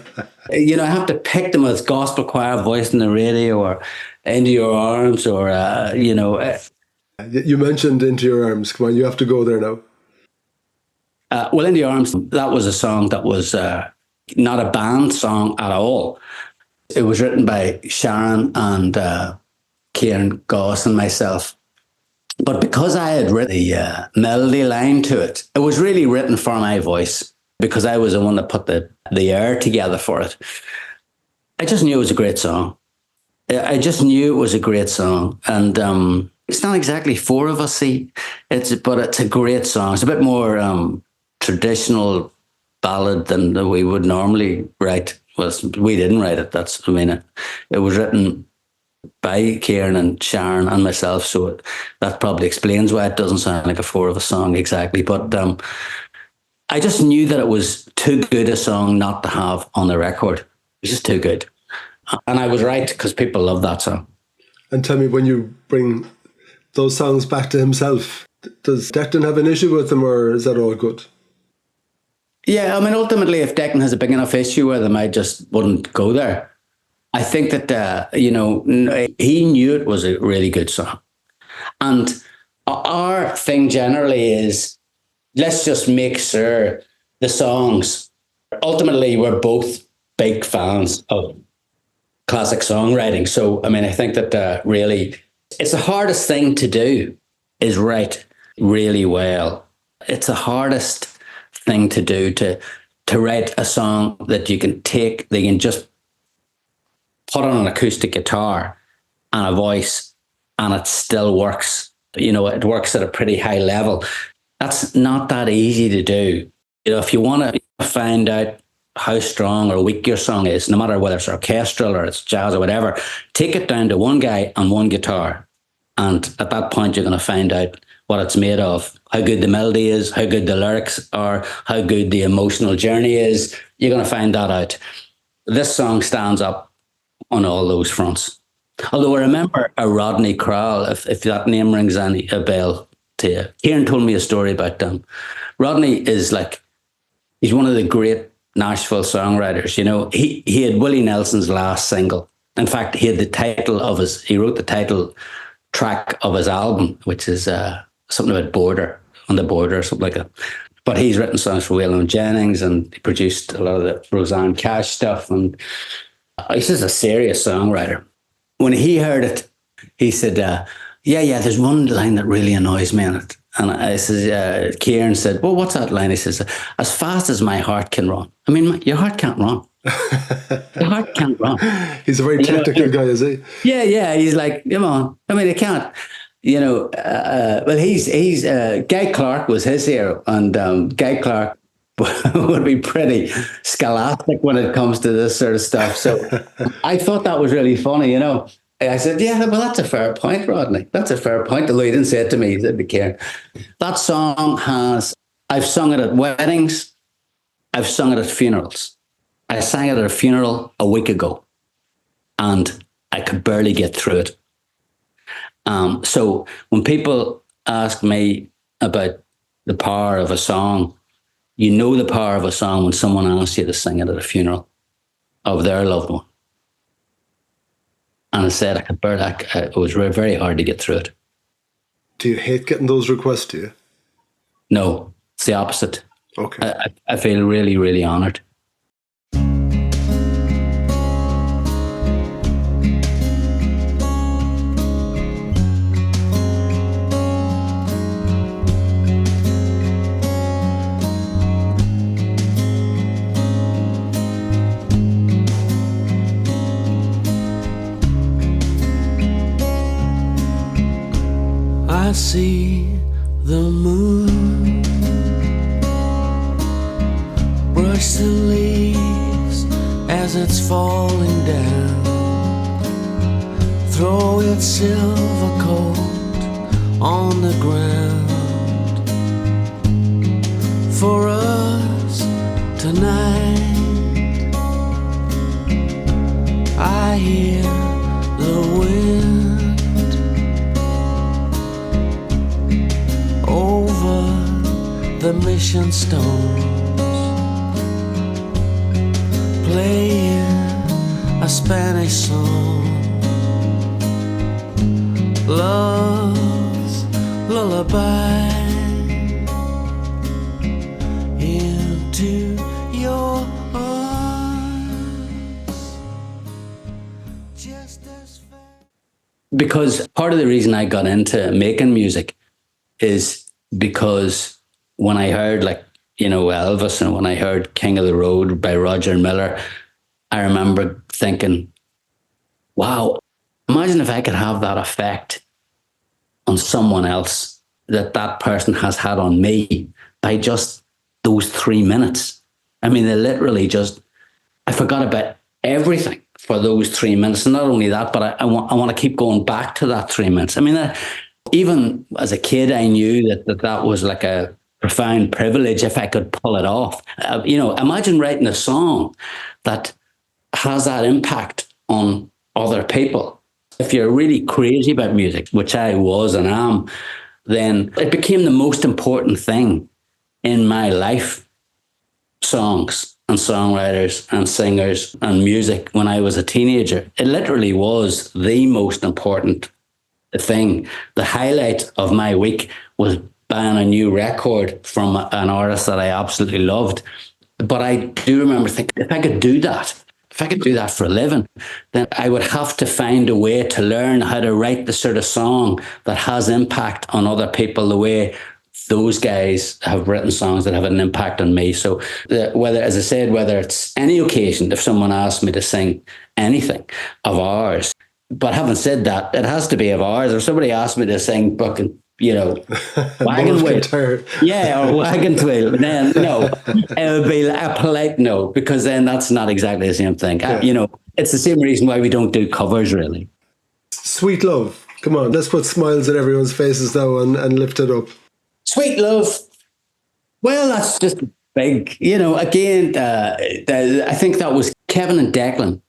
I have to pick them with gospel choir voice on the radio or Into Your Arms or You mentioned Into Your Arms. Come on, you have to go there now. well, Into Your Arms, that was a song that was not a band song at all. It was written by Sharon and Kieran Goss and myself. But because I had written the melody line to it, it was really written for my voice because I was the one that put the air together for it. I just knew it was a great song. I just knew it was a great song. And it's not exactly four of us, but it's a great song. It's a bit more traditional ballad than we would normally write. We didn't write it. It was written by Kieran and Sharon and myself, so that probably explains why it doesn't sound like a four of a song exactly. But I just knew that it was too good a song not to have on the record. It was just too good, and I was right because people love that song. And tell me, when you bring those songs back to himself, does Declan have an issue with them, or is that all good? Yeah, ultimately, if Declan has a big enough issue with them, I just wouldn't go there. I think that, he knew it was a really good song. And our thing generally is, let's just make sure the songs, ultimately, we're both big fans of classic songwriting. So, I think that really, it's the hardest thing to do is write really well. It's the hardest thing to do to write a song that you can just put on an acoustic guitar and a voice and it still works. It works at a pretty high level. That's not that easy to do. If you want to find out how strong or weak your song is, no matter whether it's orchestral or it's jazz or whatever, take it down to one guy and one guitar. And at that point, you're going to find out what it's made of, how good the melody is, how good the lyrics are, how good the emotional journey is. You're going to find that out. This song stands up on all those fronts. Although I remember a Rodney Crowell, if that name rings a bell to you. Kieran told me a story about them. Rodney is he's one of the great Nashville songwriters. He had Willie Nelson's last single. In fact, he wrote the title track of his album, which is something about on the border or something like that. But he's written songs for Waylon Jennings and he produced a lot of the Rosanne Cash stuff. And he's just a serious songwriter. When he heard it, he said, there's one line that really annoys me in it. And I says, Kieran said, well, what's that line? He says, as fast as my heart can run. Your heart can't run. Your heart can't run. He's a very technical guy, is he? Yeah. He's like, come on. It can't. Well, he's Guy Clark was his hero, and Guy Clark would be pretty scholastic when it comes to this sort of stuff. So I thought that was really funny, I said, yeah, well, that's a fair point, Rodney. That's a fair point. Although he didn't say it to me, he said to Kieran. That song I've sung it at weddings, I've sung it at funerals. I sang it at a funeral a week ago, and I could barely get through it. So when people ask me about the power of a song, the power of a song when someone asks you to sing it at a funeral of their loved one. And I said it was very hard to get through it. Do you hate getting those requests, do you? No, it's the opposite. Okay. I feel really, really honoured. I see the moon brush the leaves as it's falling down, throw its silver coat on the ground. For us tonight, I hear the wind ancient stones, playing a Spanish song, love's lullaby into your arms, just as fast. Because part of the reason I got into making music is because when I heard, like, you know, Elvis, and when I heard King of the Road by Roger Miller, I remember thinking, wow, imagine if I could have that effect on someone else that that person has had on me by just those 3 minutes. I mean, they literally just, I forgot about everything for those 3 minutes. And not only that, but I want to keep going back to that 3 minutes. I mean, even as a kid, I knew that was like a profound privilege if I could pull it off. You know, imagine writing a song that has that impact on other people. If you're really crazy about music, which I was and am, then it became the most important thing in my life. Songs and songwriters and singers and music when I was a teenager. It literally was the most important thing. The highlight of my week was buying a new record from an artist that I absolutely loved. But I do remember thinking, if I could do that for a living, then I would have to find a way to learn how to write the sort of song that has impact on other people the way those guys have written songs that have an impact on me. So whether, as I said, whether it's any occasion, if someone asks me to sing anything of ours, but having said that, it has to be of ours. If somebody asked me to sing fucking, you know, Wagon Wheel, yeah, or Wagon Wheel, then no, it would be a polite no, because then that's not exactly the same thing. Yeah. You know, it's the same reason why we don't do covers, really. Sweet Love. Come on, let's put smiles on everyone's faces now and lift it up. Sweet Love. Well, that's just big. You know, again, I think that was Kevin and Declan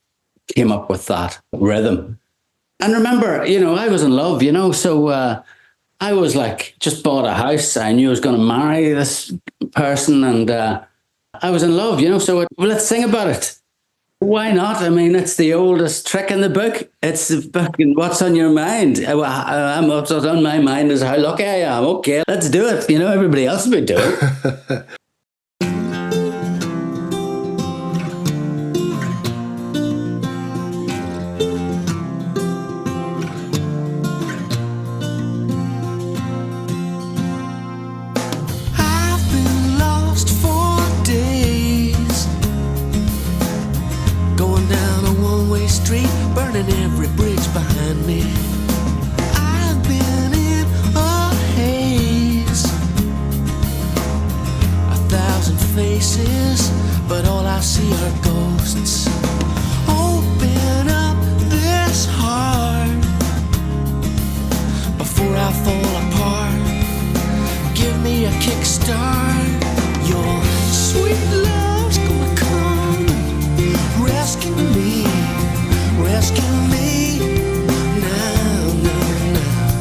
came up with that rhythm. And remember, you know, I was in love, you know, so I was like, just bought a house. I knew I was going to marry this person, and I was in love, you know, so let's sing about it. Why not? I mean, it's the oldest trick in the book. It's fucking what's on your mind. What's on my mind is how lucky I am. Okay, let's do it. You know, everybody else will do it. Burning every bridge behind me. I've been in a haze, 1,000 faces, but all I see are ghosts. Open up this heart before I fall apart. Give me a kickstart. Your sweet love's gonna come and rescue me. Rescue me now, now, now.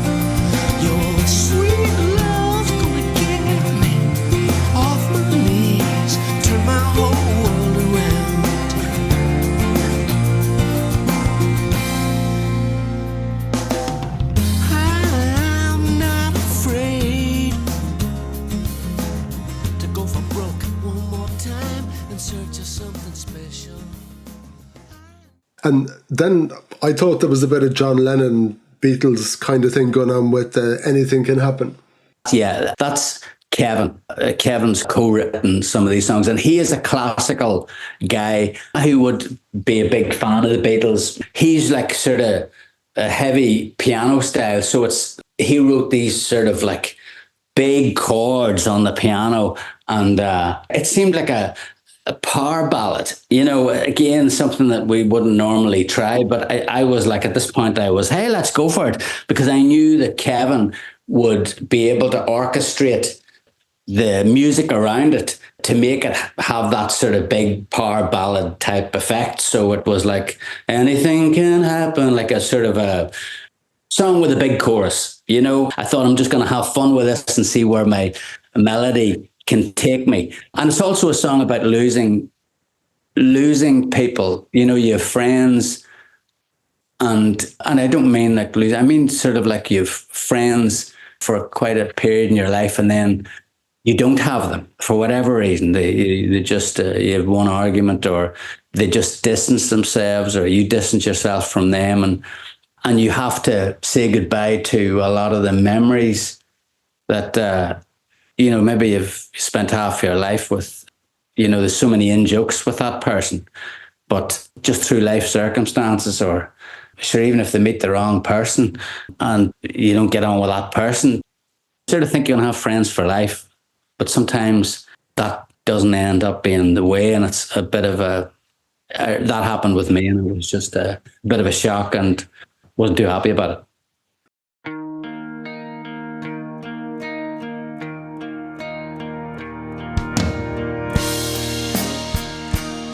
Your sweet love's gonna get me off my knees, turn my whole world around. I'm not afraid to go for broke one more time in search of something special. And then I thought there was a bit of John Lennon, Beatles kind of thing going on with Anything Can Happen. Yeah, that's Kevin. Kevin's co-written some of these songs, and he is a classical guy who would be a big fan of the Beatles. He's like sort of a heavy piano style, so he wrote these sort of like big chords on the piano, and it seemed like a power ballad, you know, again, something that we wouldn't normally try. But I was like, at this point, hey, let's go for it. Because I knew that Kevin would be able to orchestrate the music around it to make it have that sort of big power ballad type effect. So it was like, anything can happen, like a sort of a song with a big chorus, you know. I thought, I'm just going to have fun with this and see where my melody can take me. And it's also a song about losing people. You know, you have friends, and I don't mean like lose. I mean sort of like you have friends for quite a period in your life, and then you don't have them for whatever reason. They just you have one argument, or they just distance themselves, or you distance yourself from them, and you have to say goodbye to a lot of the memories that you know, maybe you've spent half your life with. You know, there's so many in-jokes with that person, but just through life circumstances, or sure, even if they meet the wrong person and you don't get on with that person, you sort of think you're going to have friends for life. But sometimes that doesn't end up being the way, and it's a bit of that happened with me, and it was just a bit of a shock, and wasn't too happy about it.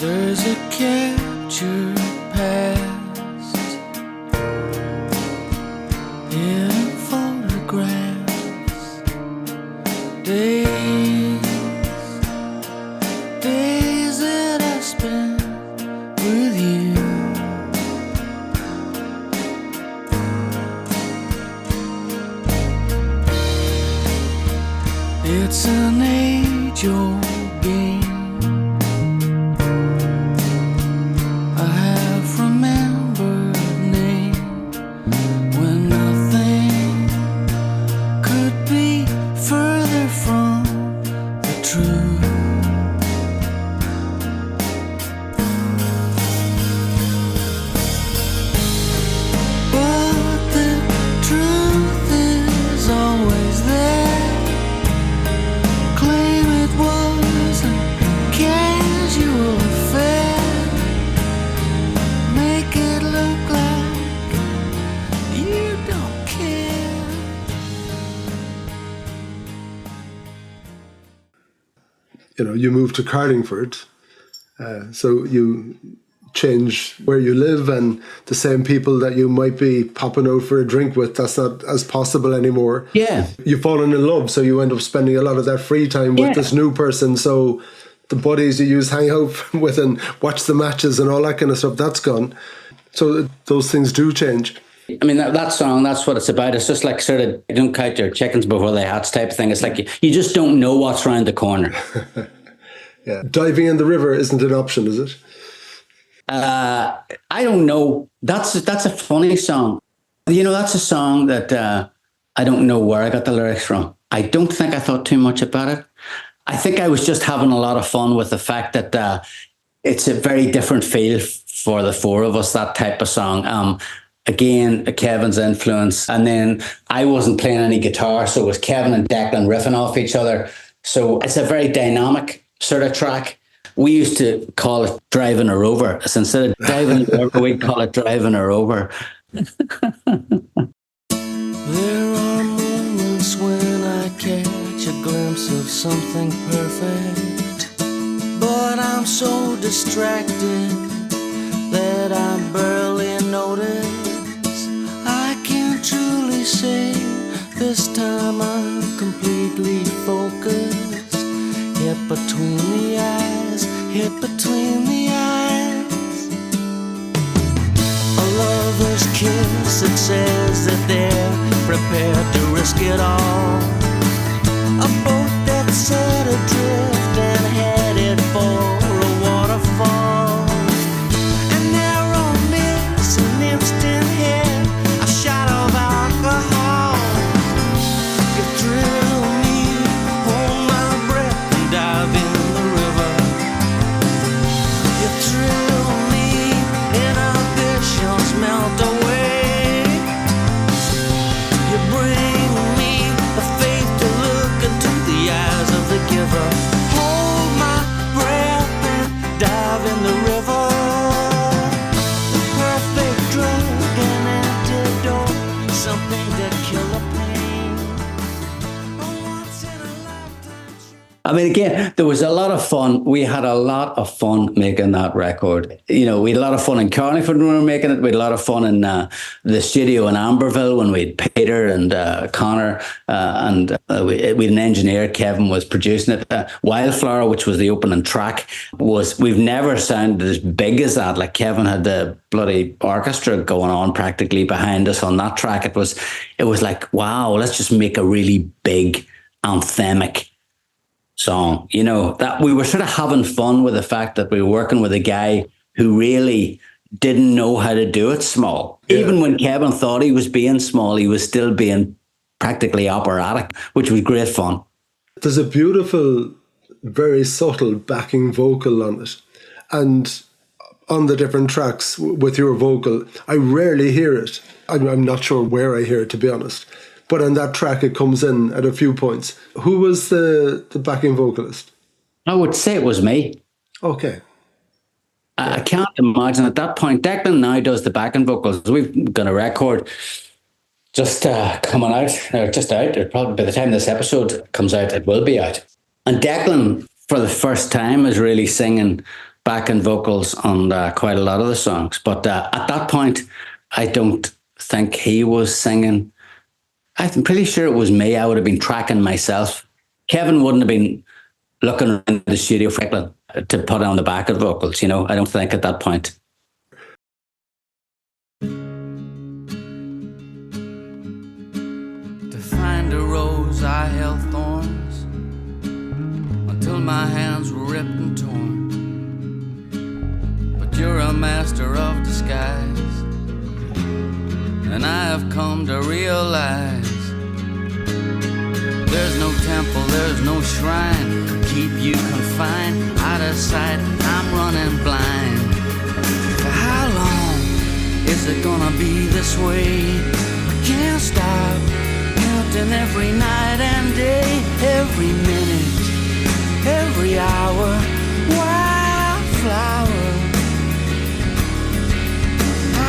There's a captured past in photographs, days that I spent with you. It's an age-old game. You know, you moved to Carlingford, so you change where you live, and the same people that you might be popping out for a drink with, that's not as possible anymore. Yeah. You've fallen in love, so you end up spending a lot of that free time with this new person. So the buddies you used to hang out with and watch the matches and all that kind of stuff, that's gone. So those things do change. I mean, that song, that's what it's about. It's just like sort of, you don't count your chickens before they hatch type of thing. It's like you just don't know what's around the corner. Yeah. Diving in the river isn't an option, is it? I don't know. That's a funny song. You know, that's a song that I don't know where I got the lyrics from. I don't think I thought too much about it. I think I was just having a lot of fun with the fact that it's a very different feel for the four of us, that type of song. Again, Kevin's influence. And then I wasn't playing any guitar, so it was Kevin and Declan riffing off each other. So it's a very dynamic sort of track. We used to call it driving a rover. So instead of diving a rover, we'd call it driving a rover. There are moments when I catch a glimpse of something perfect, but I'm so distracted that I barely notice. I can truly say this time I'm completely focused. Hit between the eyes, hit between the eyes. A lover's kiss that says that they're prepared to risk it all. A boat that's set adrift and headed for a waterfall. And narrow miss, an instant hit, a shot of alcohol. You thrill me, hold my breath and dive in the river. You thrill me, inhibitions melt away. You bring me the faith to look into the eyes of the giver. Hold my breath I mean, again, there was a lot of fun. We had a lot of fun making that record. You know, we had a lot of fun in Carlingford when we were making it. We had a lot of fun in the studio in Amberville when we had Peter and Connor we had an engineer. Kevin was producing it. Wildflower, which was the opening track, we've never sounded as big as that. Like Kevin had the bloody orchestra going on practically behind us on that track. It was like, wow, let's just make a really big anthemic song. You know, that we were sort of having fun with the fact that we were working with a guy who really didn't know how to do it small. Yeah. Even when Kevin thought he was being small, he was still being practically operatic, which was great fun. There's a beautiful, very subtle backing vocal on it. And on the different tracks with your vocal, I rarely hear it. I'm not sure where I hear it, to be honest. But on that track, it comes in at a few points. Who was the backing vocalist? I would say it was me. Okay. I can't imagine at that point. Declan now does the backing vocals. We've got a record just coming out, or just out. Probably by the time this episode comes out, it will be out. And Declan, for the first time, is really singing backing vocals on quite a lot of the songs. But at that point, I don't think he was singing. I'm pretty sure it was me. I would have been tracking myself. Kevin wouldn't have been looking around the studio for Declan to put on the backing vocals, you know. I don't think at that point. To find a rose, I held thorns until my hands were ripped and torn. But you're a master of disguise, and I have come to realize there's no temple, there's no shrine to keep you confined. Out of sight, I'm running blind. For how long is it gonna be this way? I can't stop counting every night and day, every minute, every hour. Wildflower,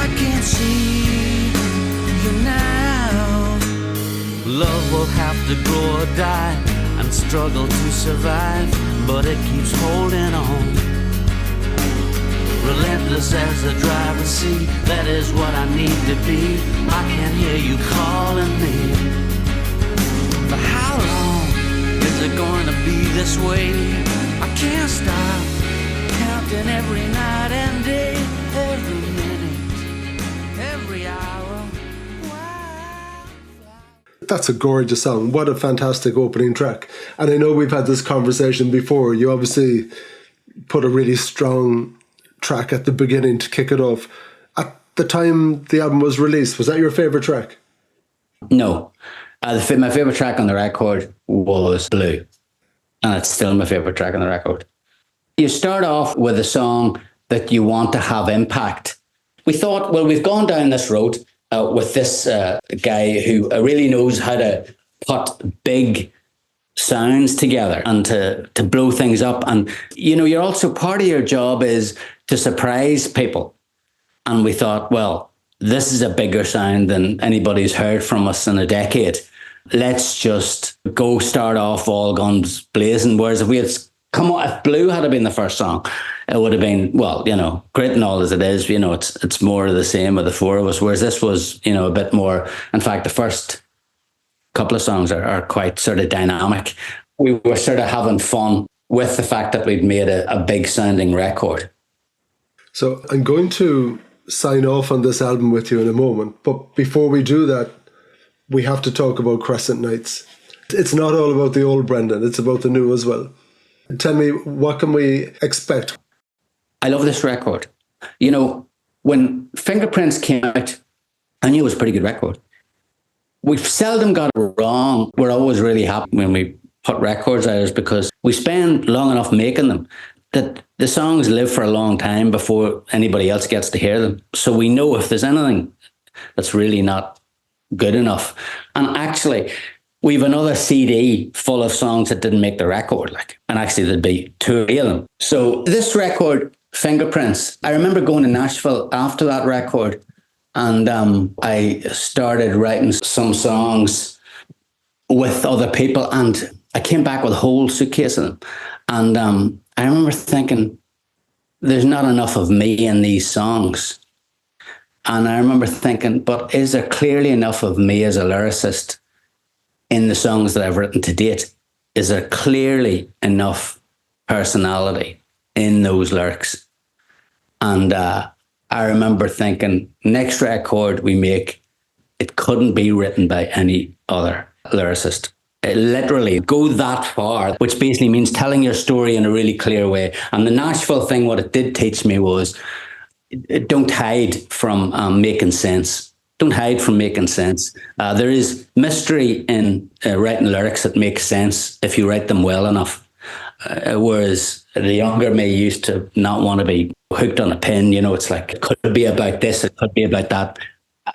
I can't see you now. Love will have to grow or die and struggle to survive, but it keeps holding on. Relentless as the driver's seat, that is what I need to be. I can hear you calling me. For how long is it going to be this way? I can't stop counting every night and day, every minute, every hour. That's a gorgeous song. What a fantastic opening track. And I know we've had this conversation before. You obviously put a really strong track at the beginning to kick it off. At the time the album was released, was that your favourite track? No. My favourite track on the record was Blue. And it's still my favourite track on the record. You start off with a song that you want to have impact. We thought, well, we've gone down this road with this guy who really knows how to put big sounds together and to blow things up. And, you know, you're also, part of your job is to surprise people. And we thought, well, this is a bigger sound than anybody's heard from us in a decade. Let's just go start off all guns blazing. Whereas if we had come on, if Blue had been the first song, it would have been, well, you know, great and all as it is, you know, it's more of the same with the four of us. Whereas this was, you know, a bit more, in fact, the first couple of songs are quite sort of dynamic. We were sort of having fun with the fact that we'd made a big sounding record. So I'm going to sign off on this album with you in a moment. But before we do that, we have to talk about Crescent Nights. It's not all about the old Brendan, it's about the new as well. Tell me, what can we expect? I love this record. You know, when Fingerprints came out, I knew it was a pretty good record. We've seldom got it wrong. We're always really happy when we put records out because we spend long enough making them that the songs live for a long time before anybody else gets to hear them. So we know if there's anything that's really not good enough. And actually, we've another CD full of songs that didn't make the record, and actually there'd be 2 of them. So this record, Fingerprints, I remember going to Nashville after that record, and I started writing some songs with other people, and I came back with a whole suitcase of them. And I remember thinking, there's not enough of me in these songs. And I remember thinking, but is there clearly enough of me as a lyricist in the songs that I've written to date? Is there clearly enough personality in those lyrics? And I remember thinking, next record we make, it couldn't be written by any other lyricist. It literally go that far, which basically means telling your story in a really clear way. And the Nashville thing, what it did teach me was, don't hide from making sense. Don't hide from making sense. There is mystery in writing lyrics that make sense if you write them well enough. Whereas the younger me used to not want to be hooked on a pin. You know, it's like, it could be about this, it could be about that.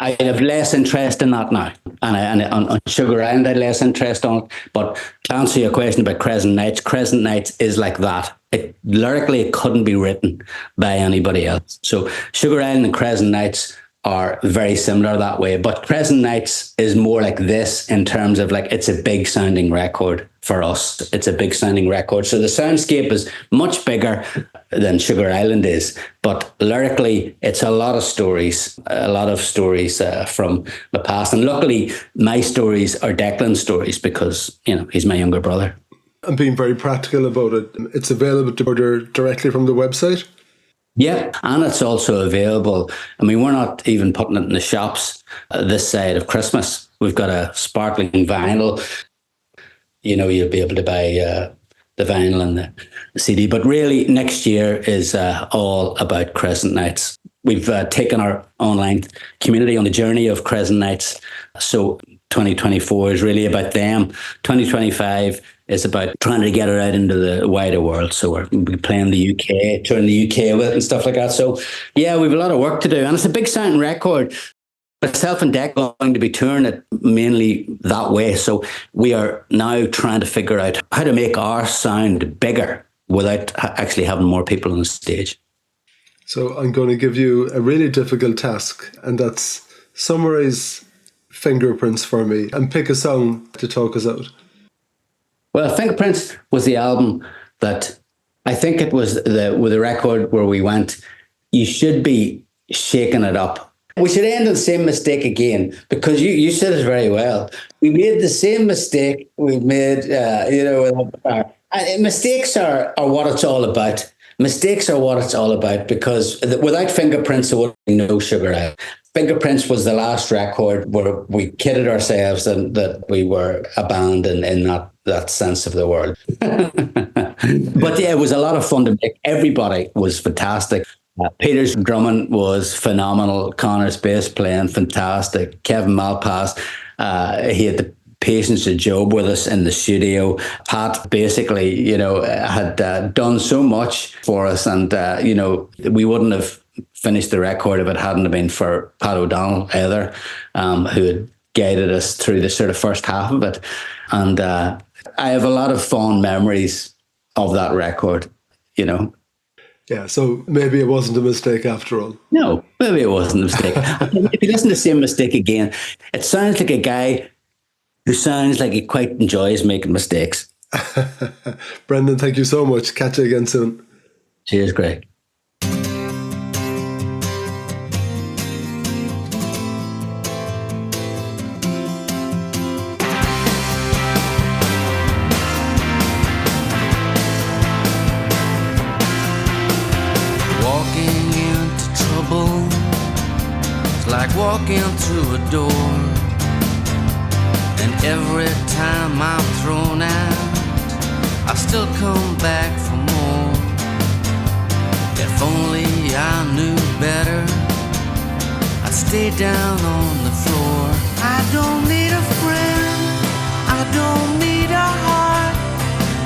I have less interest in that now. And on Sugar Island, I had less interest on it. But to answer your question about Crescent Nights is like that. Lyrically, it couldn't be written by anybody else. So Sugar Island and Crescent Nights are very similar that way. But Crescent Nights is more like this in terms of like, it's a big sounding record for us. It's a big sounding record. So the soundscape is much bigger than Sugar Island is. But lyrically, it's a lot of stories from the past. And luckily, my stories are Declan's stories because, you know, he's my younger brother. And being very practical about it, it's available to order directly from the website? Yeah, and it's also available. I mean, we're not even putting it in the shops this side of Christmas. We've got a sparkling vinyl. You know, you'll be able to buy the vinyl and the CD. But really, next year is all about Crescent Nights. We've taken our online community on the journey of Crescent Nights. So 2024 is really about them. 2025 is about trying to get it out into the wider world. So we're playing the UK, touring the UK with it and stuff like that. So yeah, we have a lot of work to do. And it's a big sounding record. Myself and Deck are going to be touring it mainly that way. So we are now trying to figure out how to make our sound bigger without actually having more people on the stage. So I'm going to give you a really difficult task, and that's summarize Fingerprints for me and pick a song to talk us out. Well, Fingerprints was the album that I think it was the record where we went, you should be shaking it up. We should end on the same mistake again, because you said it very well. We made the same mistake we made, mistakes are what it's all about. Mistakes are what it's all about, because without Fingerprints, there would be no Sugar Island. Fingerprints was the last record where we kidded ourselves that we were a band in that sense of the word. But yeah, it was a lot of fun to make. Everybody was fantastic. Peter's drumming was phenomenal. Connor's bass playing fantastic. Kevin Malpass, he had the patience of Job with us in the studio. Pat basically, had done so much for us, and we wouldn't have finished the record if it hadn't been for Pat O'Donnell either, who had guided us through the sort of first half of it. And I have a lot of fond memories of that record, Yeah, so maybe it wasn't a mistake after all. No, maybe it wasn't a mistake. If you listen to the same mistake again, it sounds like a guy who sounds like he quite enjoys making mistakes. Brendan, thank you so much. Catch you again soon. Cheers, Greg. Walking through a door, and every time I'm thrown out, I still come back for more. If only I knew better, I'd stay down on the floor. I don't need a friend, I don't need a heart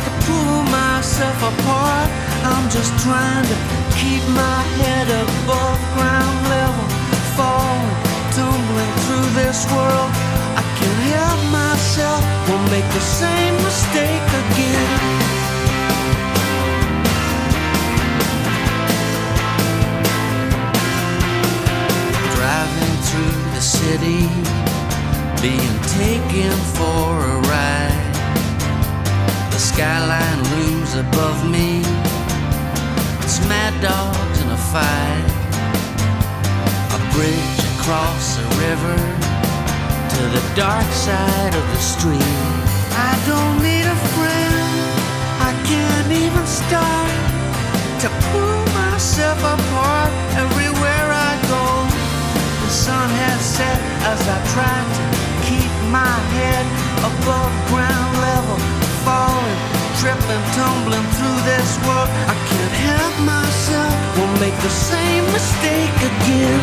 to pull myself apart. I'm just trying to keep my head above ground level, falling, tumbling through this world. I can't help myself, won't make the same mistake again. Driving through the city, being taken for a ride. skyline looms above me. It's mad dogs in a fight. A bridge across a river to the dark side of the street. I don't need a friend, I can't even start to pull myself apart everywhere I go. The sun has set as I try to keep my head above ground level, falling, tripping, tumbling through this world. I can't help myself, won't make the same mistake again.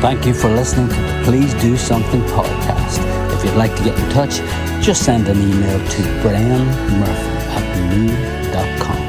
Thank you for listening to the Please Do Something podcast. If you'd like to get in touch, just send an email to brianmurphy@me.com.